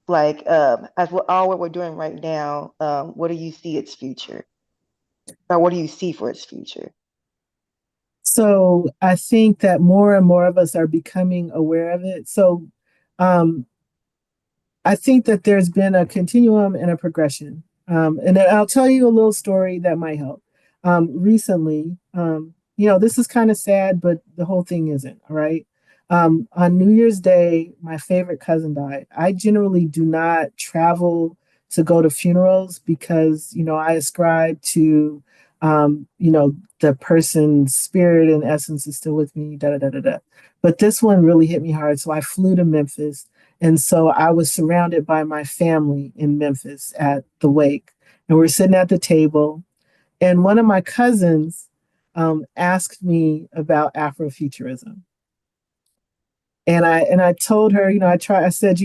like as what we're doing right now? What do you see its future, or what do you see for its future? So I think that more and more of us are becoming aware of it. So um, I think that there's been a continuum and a progression. And then I'll tell you a little story that might help. Recently, this is kind of sad, but the whole thing isn't, all right? On New Year's Day, my favorite cousin died. I generally do not travel to go to funerals because, I ascribe to, the person's spirit and essence is still with me, da da da da da. But this one really hit me hard. So I flew to Memphis, and so I was surrounded by my family in Memphis at the wake. And we're sitting at the table. And one of my cousins asked me about Afrofuturism. And I told her, I said,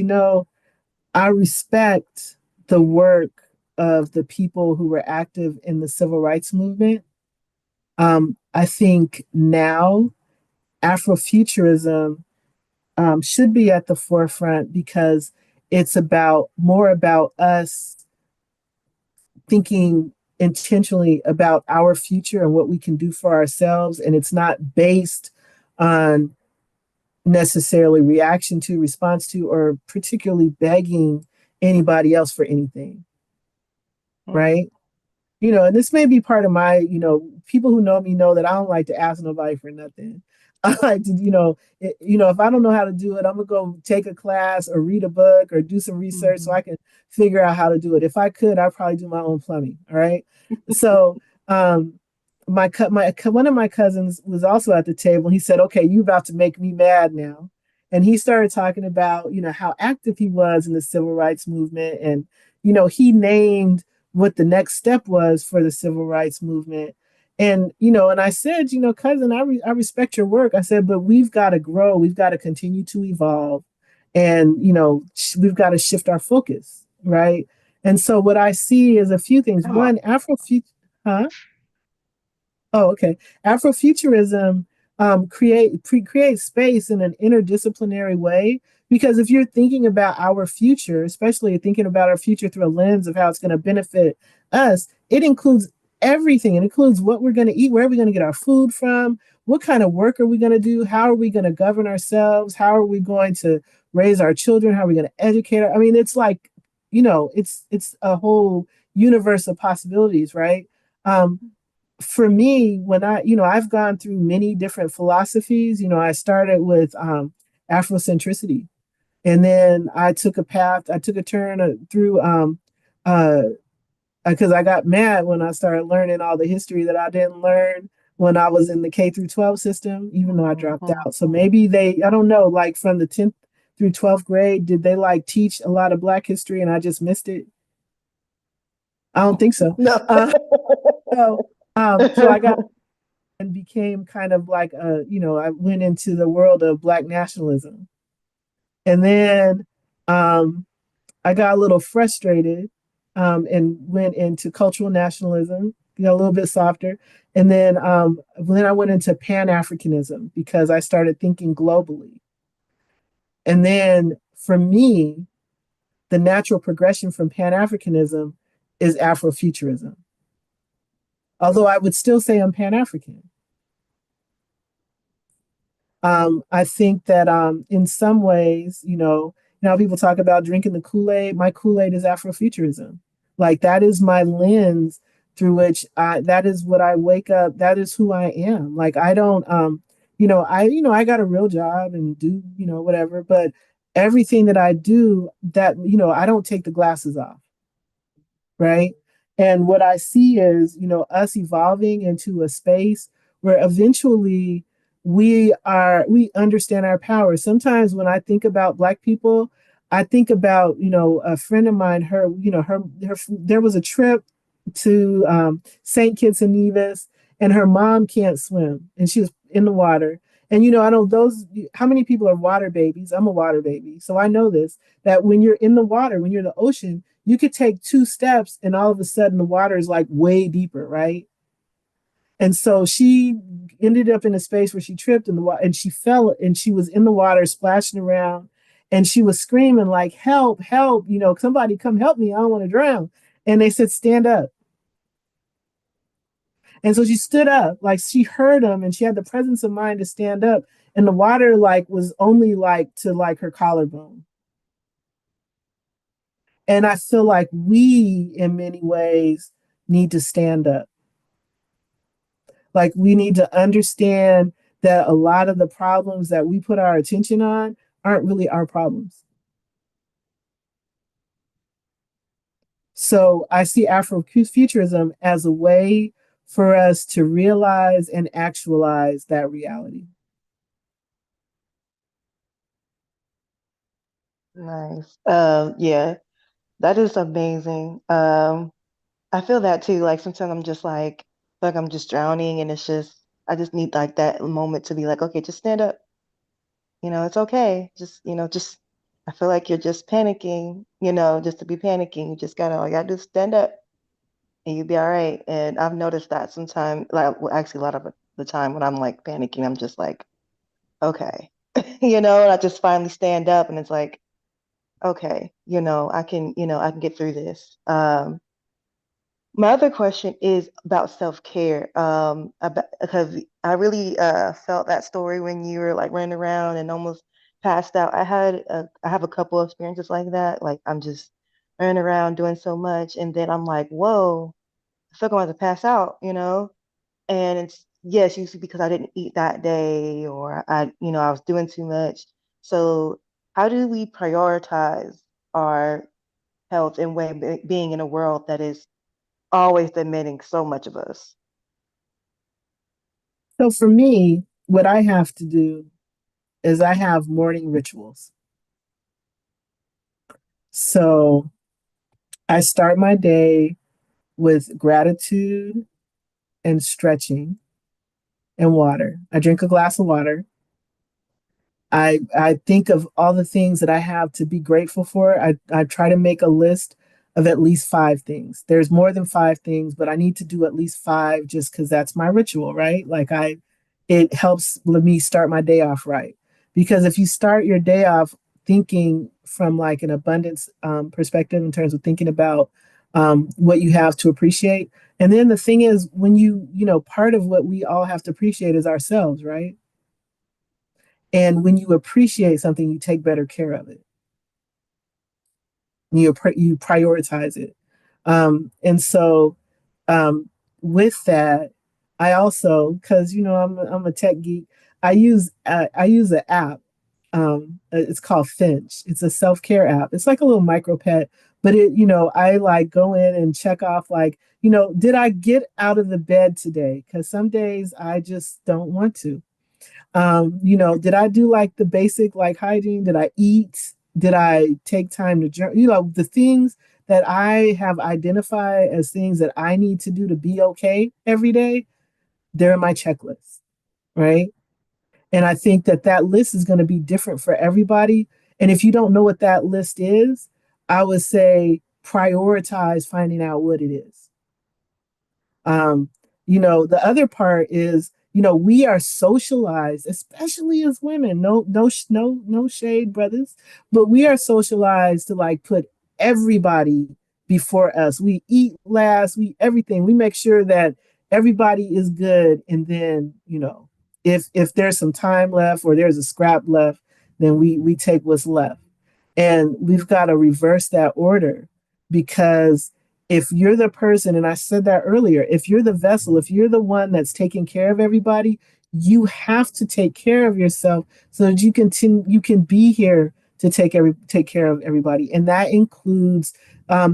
I respect the work of the people who were active in the civil rights movement. I think now Afrofuturism should be at the forefront because it's more about us thinking intentionally about our future and what we can do for ourselves. And it's not based on necessarily reaction to, response to, or particularly begging anybody else for anything. Right. And this may be part of my, people who know me know that I don't like to ask nobody for nothing. I like to, if I don't know how to do it, I'm gonna go take a class or read a book or do some research so I can figure out how to do it. If I could, I'd probably do my own plumbing. All right. So, one of my cousins was also at the table. He said, "Okay, you about to make me mad now," and he started talking about, how active he was in the civil rights movement, and he named what the next step was for the civil rights movement. And I said, cousin, I respect your work. I said, but we've got to grow. We've got to continue to evolve. And, we've got to shift our focus. Right. And so what I see is a few things. One, huh? Oh, okay. Afrofuturism creates space in an interdisciplinary way, because if you're thinking about our future, especially thinking about our future through a lens of how it's going to benefit us, it includes everything. It includes what we're going to eat, where are we going to get our food from, what kind of work are we going to do, how are we going to govern ourselves, how are we going to raise our children, how are we going to educate I mean, it's like, it's a whole universe of possibilities, right? For me, when I've gone through many different philosophies. I started with Afrocentricity, and then I took a turn through because I got mad when I started learning all the history that I didn't learn when I was in the K through 12 system, even though I dropped out. So maybe I don't know, like from the 10th through 12th grade, did they like teach a lot of Black history and I just missed it? I don't think so. No. So I got and became kind of like I went into the world of Black nationalism. And then I got a little frustrated and went into cultural nationalism, a little bit softer. And then I went into Pan-Africanism because I started thinking globally. And then for me, the natural progression from Pan-Africanism is Afrofuturism. Although I would still say I'm Pan-African. I think that in some ways, now people talk about drinking the Kool-Aid. My Kool-Aid is Afrofuturism. Like that is my lens through which that is what I wake up. That is who I am. Like I don't, I got a real job and do, whatever, but everything that I do that, I don't take the glasses off. Right. And what I see is, us evolving into a space where eventually we understand our power. Sometimes when I think about Black people, I think about, a friend of mine, there was a trip to St. Kitts and Nevis, and her mom can't swim, and she was in the water. And I know how many people are water babies? I'm a water baby. So I know this, that when you're in the water, when you're in the ocean, you could take 2 steps and all of a sudden the water is like way deeper, right? And so she ended up in a space where she tripped in the water and she fell and she was in the water splashing around and she was screaming like, help, help, somebody come help me. I don't want to drown. And they said, stand up. And so she stood up, like she heard them and she had the presence of mind to stand up. And the water like was only like to like her collarbone. And I feel like we, in many ways, need to stand up. Like we need to understand that a lot of the problems that we put our attention on aren't really our problems. So I see Afrofuturism as a way for us to realize and actualize that reality. Nice. Yeah, that is amazing. I feel that too. Like sometimes I'm just like I'm just drowning, and it's just I just need like that moment to be like, okay, just stand up. It's okay. Just I feel like you're just panicking. Just to be panicking. You just gotta all you gotta do is stand up, and you'll be all right. And I've noticed that sometimes, like well, actually a lot of the time when I'm like panicking, I'm just like, okay, and I just finally stand up, and it's like, okay, I can get through this. My other question is about self-care. Because I really felt that story when you were like running around and almost passed out. I have a couple of experiences like that. Like I'm just running around doing so much, and then I'm like, whoa, I feel like I'm about to pass out. And it's yes, usually because I didn't eat that day or I was doing too much. So how do we prioritize our health and way being in a world that is always demanding so much of us? So for me, what I have to do is I have morning rituals. So I start my day with gratitude and stretching and water. I drink a glass of water. I think of all the things that I have to be grateful for. I try to make a list of at least 5 things. There's more than 5 things, but I need to do at least 5 just because that's my ritual, right? It helps let me start my day off right. Because if you start your day off thinking from like an abundance perspective in terms of thinking about what you have to appreciate, and then the thing is, when part of what we all have to appreciate is ourselves, right? And when you appreciate something, you take better care of it. You prioritize it. And so um, with that, I also, because I'm a tech geek, I use an app. It's called Finch. It's a self care app. It's like a little micro pet, but I like go in and check off like did I get out of the bed today? Because some days I just don't want to. Did I do like the basic like hygiene? Did I eat? Did I take time to journal? The things that I have identified as things that I need to do to be okay every day, they're in my checklist, right? And I think that that list is going to be different for everybody. And if you don't know what that list is, I would say prioritize finding out what it is. Um, the other part is, we are socialized, especially as women. No shade, brothers, but we are socialized to like put everybody before us. We eat last, we everything. We make sure that everybody is good, and then, if there's some time left or there's a scrap left, then we take what's left. And we've got to reverse that order, because if you're the person, and I said that earlier, if you're the vessel, if you're the one that's taking care of everybody, you have to take care of yourself so that you can be here to take care of everybody. And that includes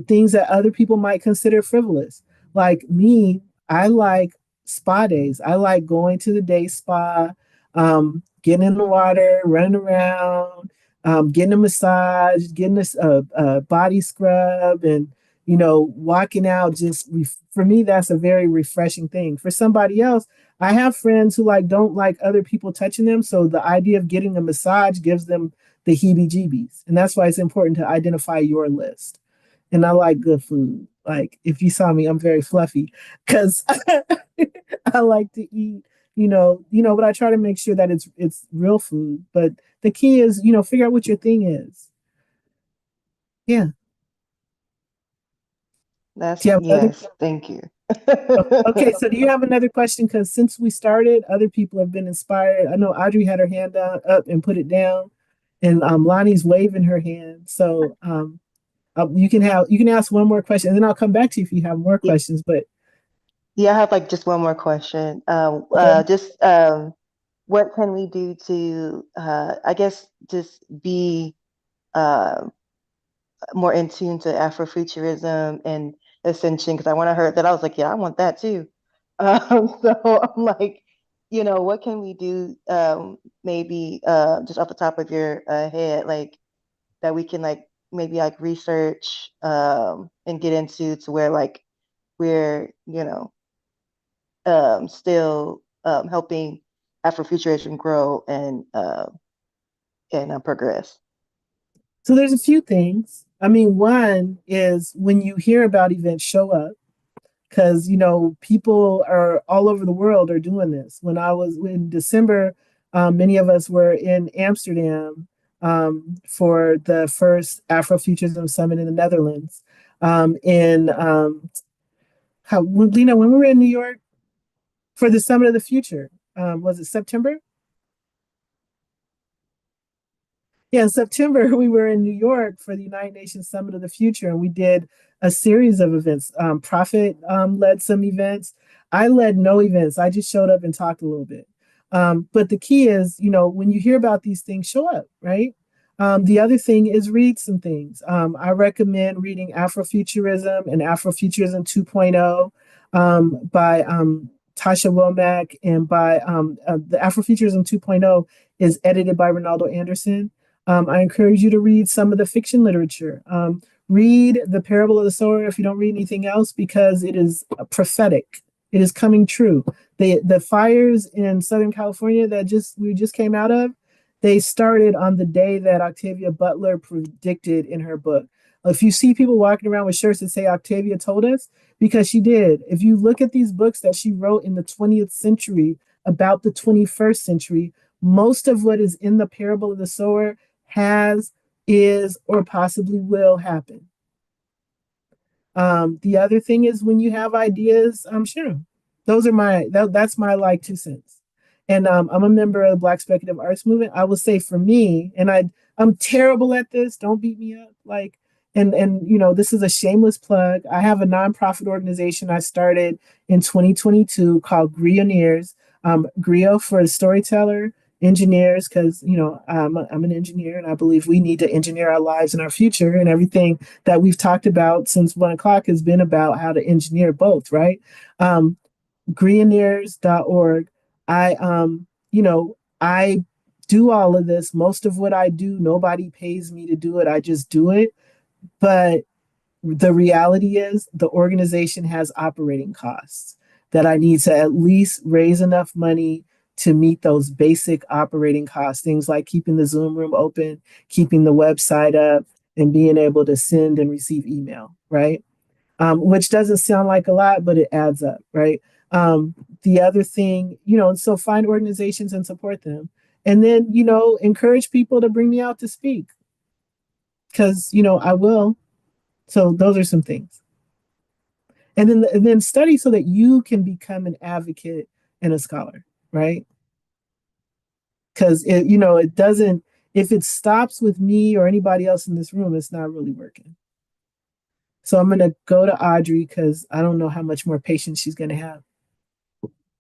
things that other people might consider frivolous. Like me, I like spa days. I like going to the day spa, getting in the water, running around, getting a massage, getting a body scrub, and walking out. For me, that's a very refreshing thing. For somebody else, I have friends who like don't like other people touching them, so the idea of getting a massage gives them the heebie-jeebies, and that's why it's important to identify your list. And I like good food. Like, if you saw me, I'm very fluffy because I like to eat. But I try to make sure that it's real food. But the key is, figure out what your thing is. Yeah. Do you have other? Yes, thank you. Okay, so do you have another question? Because since we started, other people have been inspired. I know Audrey had her hand up and put it down, and Lonnie's waving her hand. So you can ask one more question, and then I'll come back to you if you have more questions. But Yeah, I have like just one more question. okay. Just what can we do to, I guess, just be uh, more in tune to Afrofuturism and Ascension? Because when I heard that, I was like, yeah, I want that too. So I'm like, what can we do? Maybe just off the top of your head, like that we can like maybe like research and get into to where like we're still helping Afrofuturism grow and progress. So there's a few things. I mean, one is when you hear about events, show up, because people are all over the world are doing this. When I was in December, many of us were in Amsterdam for the first Afrofuturism Summit in the Netherlands. In Lena, when we were in New York for the Summit of the Future, was it September? Yeah, in September, we were in New York for the United Nations Summit of the Future, and we did a series of events. Prophet led some events. I led no events. I just showed up and talked a little bit. But the key is, when you hear about these things, show up, right? The other thing is read some things. I recommend reading Afrofuturism and Afrofuturism 2.0 by Tasha Womack, and by the Afrofuturism 2.0 is edited by Ronaldo Anderson. I encourage you to read some of the fiction literature. Read The Parable of the Sower if you don't read anything else, because it is prophetic. It is coming true. The fires in Southern California that we just came out of, they started on the day that Octavia Butler predicted in her book. If you see people walking around with shirts that say Octavia told us, because she did. If you look at these books that she wrote in the 20th century about the 21st century, most of what is in the Parable of the Sower has, is, or possibly will happen. The other thing is, when you have ideas, share them. That's my like 2 cents. And I'm a member of the Black Speculative Arts Movement. I will say, for me, and I'm terrible at this. Don't beat me up. Like, and this is a shameless plug. I have a nonprofit organization I started in 2022 called Grioneers. Griot for storyteller, engineers, because I'm an engineer, and I believe we need to engineer our lives and our future, and everything that we've talked about since 1 o'clock has been about how to engineer both, right? Grioneers.org. I do all of this. Most of what I do, nobody pays me to do it. I just do it. But the reality is, the organization has operating costs that I need to at least raise enough money to meet those basic operating costs, things like keeping the Zoom room open, keeping the website up, and being able to send and receive email, right? Which doesn't sound like a lot, but it adds up, right? The other thing, so find organizations and support them. And then, encourage people to bring me out to speak because, I will. So those are some things. And then study so that you can become an advocate and a scholar, right? Because it doesn't, if it stops with me or anybody else in this room, it's not really working. So I'm going to go to Audrey because I don't know how much more patience she's going to have.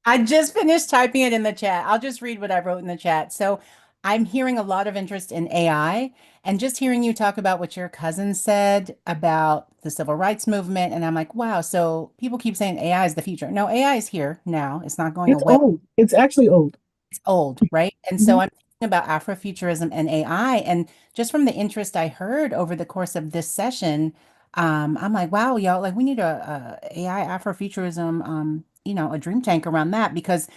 I just finished typing it in the chat. I'll just read what I wrote in the chat. So I'm hearing a lot of interest in AI and just hearing you talk about what your cousin said about the civil rights movement. And I'm like, wow. So people keep saying AI is the future. No, AI is here now. It's not going It's away. old. It's actually old. It's old, right? And so I'm thinking about Afrofuturism and AI. And just from the interest I heard over the course of this session, I'm like, wow, y'all, like we need a AI Afrofuturism, a dream tank around that because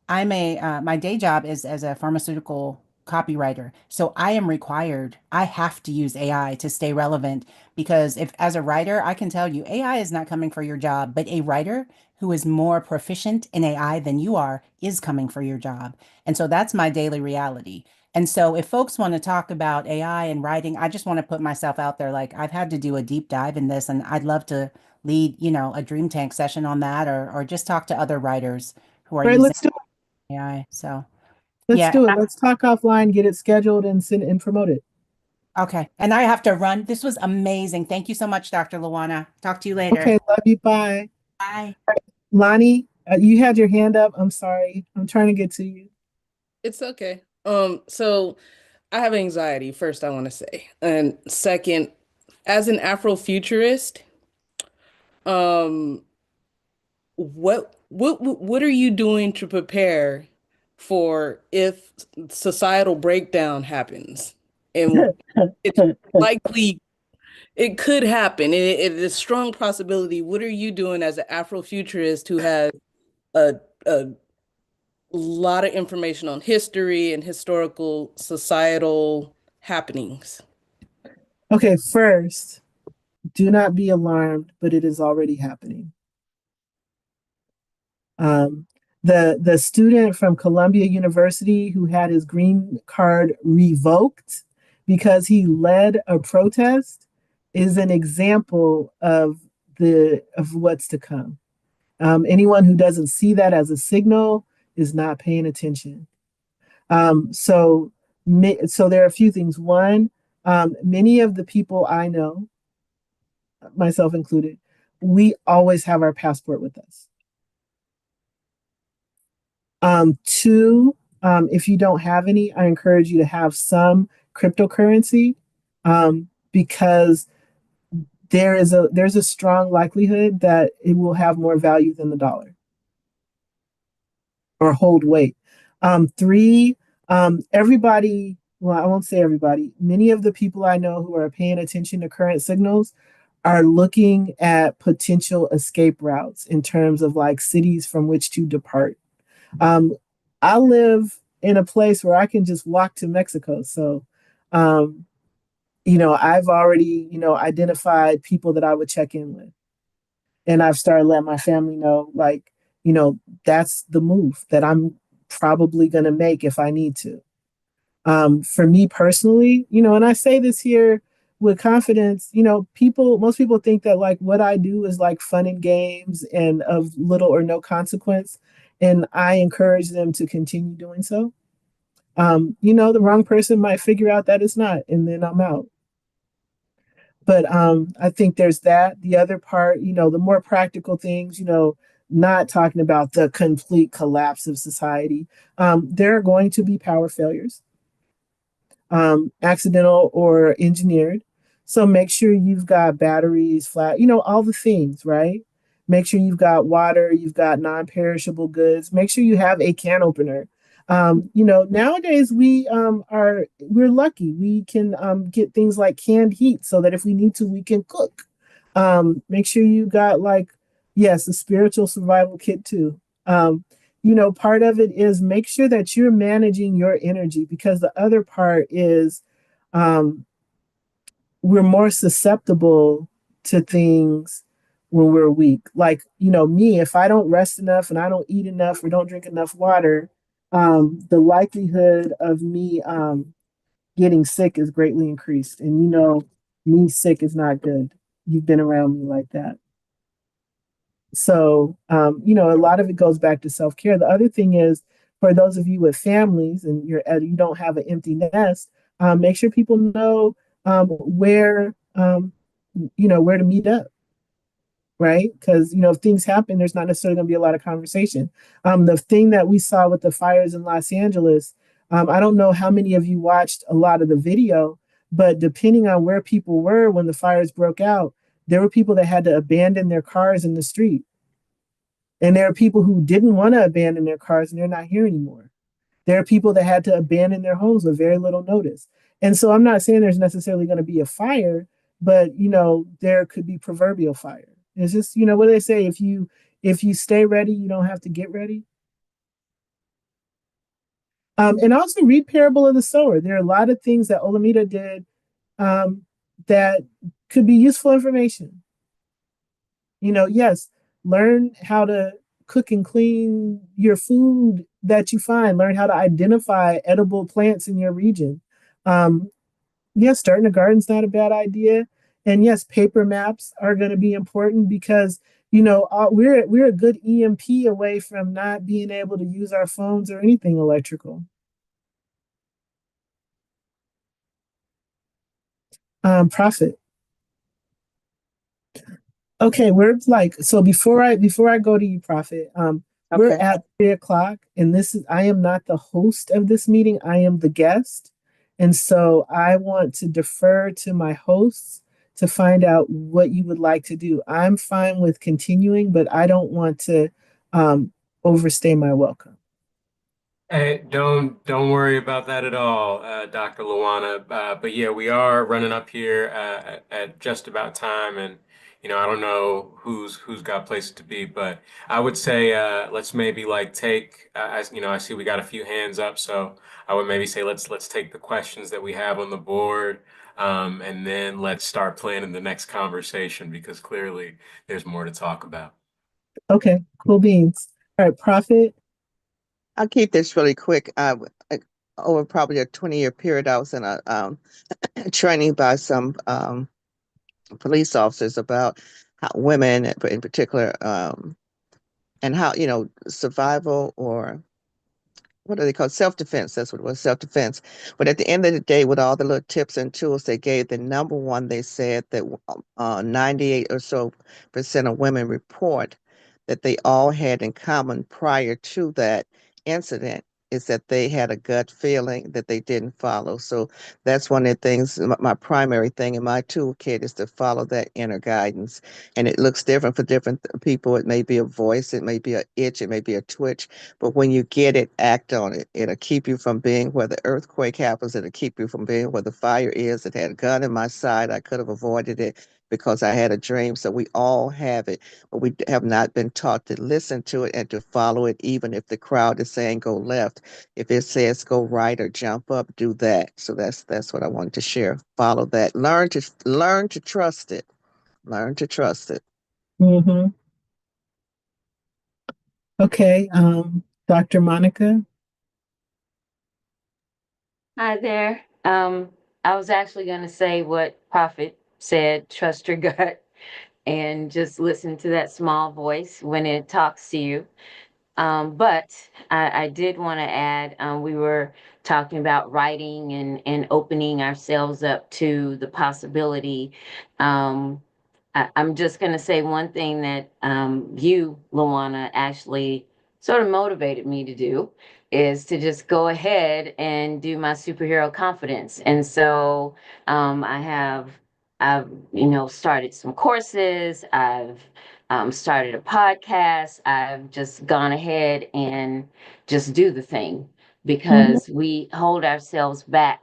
my day job is as a pharmaceutical copywriter. So I am required, I have to use AI to stay relevant because if as a writer, I can tell you AI is not coming for your job, but a writer who is more proficient in AI than you are is coming for your job. And so that's my daily reality. And so if folks want to talk about AI and writing, I just want to put myself out there. Like I've had to do a deep dive in this and I'd love to lead, a dream tank session on that or just talk to other writers who are All right, using let's do it. AI. So Let's yeah. do it. Let's talk offline, get it scheduled and send and promote it. Okay. And I have to run. This was amazing. Thank you so much, Dr. Luana. Talk to you later. Okay, love you. Bye. Bye. Lonnie, you had your hand up. I'm sorry. I'm trying to get to you. It's okay. So I have anxiety, first I want to say. And second, as an Afrofuturist, um, what are you doing to prepare for if societal breakdown happens? And it's likely it could happen. It is a strong possibility. What are you doing as an Afrofuturist who has a lot of information on history and historical societal happenings? Okay, first, do not be alarmed, but it is already happening. The student from Columbia University who had his green card revoked because he led a protest is an example of what's to come. Anyone who doesn't see that as a signal is not paying attention. So there are a few things. One, many of the people I know, myself included, we always have our passport with us. Two, if you don't have any, I encourage you to have some cryptocurrency because there's a strong likelihood that it will have more value than the dollar or hold weight. Three, everybody, well, I won't say everybody, many of the people I know who are paying attention to current signals are looking at potential escape routes in terms of like cities from which to depart. Um, I live in a place where I can just walk to Mexico. So, I've already, identified people that I would check in with. And I've started letting my family know, like, that's the move that I'm probably going to make if I need to. For me personally, and I say this here with confidence, most people think that like what I do is like fun and games and of little or no consequence. And I encourage them to continue doing so. The wrong person might figure out that it's not, and then I'm out. But I think there's that. The other part, the more practical things, not talking about the complete collapse of society. There are going to be power failures, accidental or engineered. So make sure you've got batteries, flat, all the things, right? Make sure you've got water, you've got non-perishable goods. Make sure you have a can opener. Nowadays we're lucky. We can get things like canned heat so that if we need to, we can cook. Make sure you got like, yes, a spiritual survival kit too. Part of it is make sure that you're managing your energy because the other part is we're more susceptible to things when we're weak. Like, me, if I don't rest enough and I don't eat enough or don't drink enough water, the likelihood of me getting sick is greatly increased. And me sick is not good. You've been around me like that. So, a lot of it goes back to self care. The other thing is, for those of you with families and you don't have an empty nest, make sure people know where to meet up, right? Because if things happen, there's not necessarily going to be a lot of conversation. The thing that we saw with the fires in Los Angeles, I don't know how many of you watched a lot of the video, but depending on where people were when the fires broke out, there were people that had to abandon their cars in the street. And there are people who didn't want to abandon their cars and they're not here anymore. There are people that had to abandon their homes with very little notice. And so I'm not saying there's necessarily going to be a fire, but there could be proverbial fire. It's just, what do they say? If you stay ready, you don't have to get ready. And also read Parable of the Sower. There are a lot of things that Olamide did that could be useful information. Yes, learn how to cook and clean your food that you find. Learn how to identify edible plants in your region. Yes, starting a garden's not a bad idea. And yes, paper maps are going to be important because we're a good EMP away from not being able to use our phones or anything electrical. Profit. Okay, we're like, so before I go to you, Prophet, we're Okay. at 3 o'clock, and I am not the host of this meeting, I am the guest. And so I want to defer to my hosts to find out what you would like to do. I'm fine with continuing, but I don't want to overstay my welcome. Hey, don't worry about that at all, Dr. Luana. But yeah, we are running up here at just about time, and I don't know who's got places to be, but I would say let's maybe like take I see we got a few hands up, so I would maybe say let's take the questions that we have on the board, and then let's start planning the next conversation because clearly there's more to talk about. Okay, cool beans. All right, Prophet. I'll keep this really quick. Over probably a 20-year period, I was in a training by some police officers about how women, in particular, and how survival, or what do they call it? Self-defense. That's what it was, self-defense. But at the end of the day, with all the little tips and tools they gave, the number one, they said that 98 or so percent of women report that they all had in common prior to that incident is that they had a gut feeling that they didn't follow. So that's one of the things, my primary thing in my toolkit is to follow that inner guidance. And it looks different for different people. It may be a voice, it may be an itch, it may be a twitch, but when you get it, act on it. It'll keep you from being where the earthquake happens. It'll keep you from being where the fire is. It had a gun in my side. I could have avoided it because I had a dream. So we all have it, but we have not been taught to listen to it and to follow it, even if the crowd is saying go left. If it says go right or jump up, do that. So that's what I wanted to share. Follow that. Learn to trust it. Learn to trust it. Mm-hmm. Okay, Dr. Monica. Hi there. I was actually going to say what Prophet said, trust your gut and just listen to that small voice when it talks to you. But I did want to add, we were talking about writing and opening ourselves up to the possibility. Um, I'm just going to say one thing that you, Luana, actually sort of motivated me to do is to just go ahead and do my superhero confidence. And so I've started some courses. I've started a podcast. I've just gone ahead and just do the thing Mm-hmm. because we hold ourselves back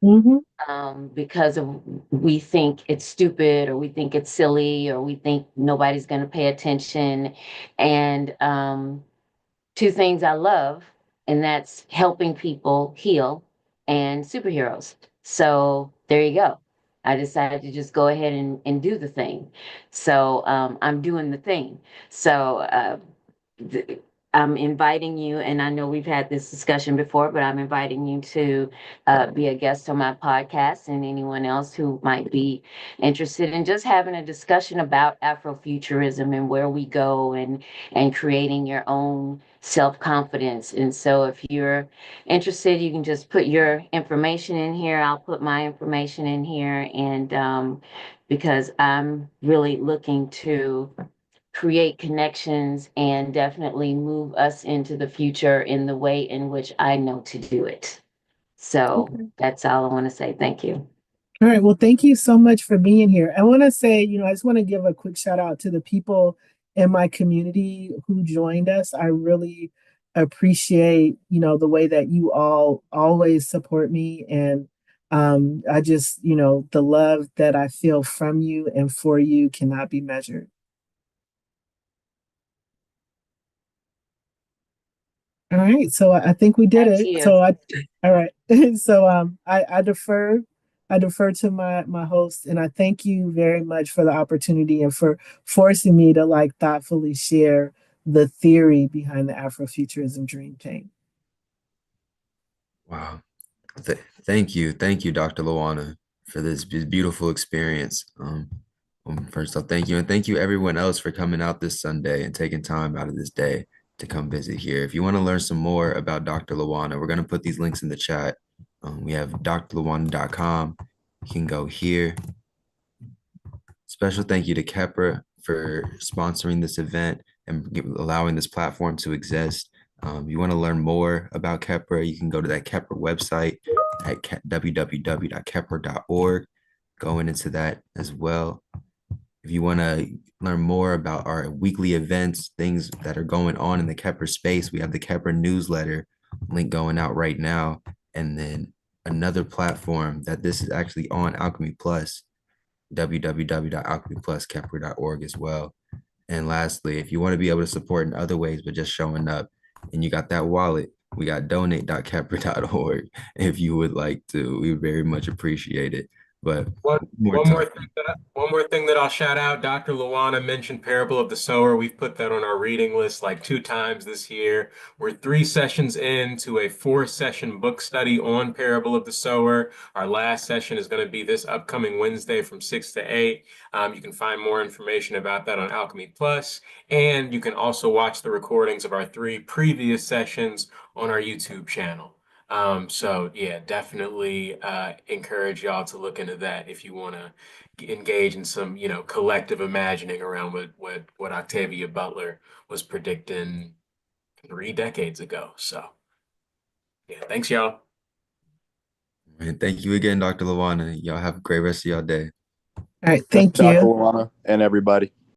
Mm-hmm. because of we think it's stupid or we think it's silly or we think nobody's going to pay attention. And two things I love, and that's helping people heal and superheroes. So there you go. I decided to just go ahead and do the thing. So I'm doing the thing. So th- I'm inviting you, and I know we've had this discussion before, but I'm inviting you to be a guest on my podcast, and anyone else who might be interested in just having a discussion about Afrofuturism and where we go, and creating your own self-confidence. And so if you're interested, you can just put your information in here. I'll put my information in here, and because I'm really looking to create connections and definitely move us into the future in the way in which I know to do it. So Okay. that's all I want to say. Thank you. All right. Well, thank you so much for being here. I want to say, I just want to give a quick shout out to the people in my community who joined us. I really appreciate, the way that you all always support me. And I just, the love that I feel from you and for you cannot be measured. All right, so I think we did Thank it. you. All right. So I defer to my host, and I thank you very much for the opportunity and for forcing me to like thoughtfully share the theory behind the Afrofuturism dream tank. Wow. Thank you, Dr. Luana, for this beautiful experience. First off, thank you, and thank you everyone else for coming out this Sunday and taking time out of this day to come visit here. If you want to learn some more about Dr. Luana, we're going to put these links in the chat. We have drluana.com. You can go here. Special thank you to Kepra for sponsoring this event and allowing this platform to exist. You want to learn more about Kepra, you can go to that Kepra website at www.kepra.org. Going into that as well. If you want to learn more about our weekly events, things that are going on in the Kepra space, we have the Kepra newsletter link going out right now. And then another platform that this is actually on, Alchemy Plus, www.alchemypluskepler.org as well. And lastly, if you want to be able to support in other ways, but just showing up and you got that wallet, we got donate.kepler.org. If you would like to, we very much appreciate it. But One, more one more time. thing one more thing that I'll shout out. Dr. Luana mentioned Parable of the Sower. We've put that on our reading list like 2 times this year. We're 3 sessions into a 4 session book study on Parable of the Sower. Our last session is going to be this upcoming Wednesday from 6 to 8. You can find more information about that on Alchemy Plus, and you can also watch the recordings of our 3 previous sessions on our YouTube channel. So yeah, definitely encourage y'all to look into that if you want to engage in some, collective imagining around what Octavia Butler was predicting 3 decades ago. So yeah, thanks y'all. And thank you again, Dr. Luana. Y'all have a great rest of y'all day. All right, Thank thank you, Dr. you. Luana, and everybody.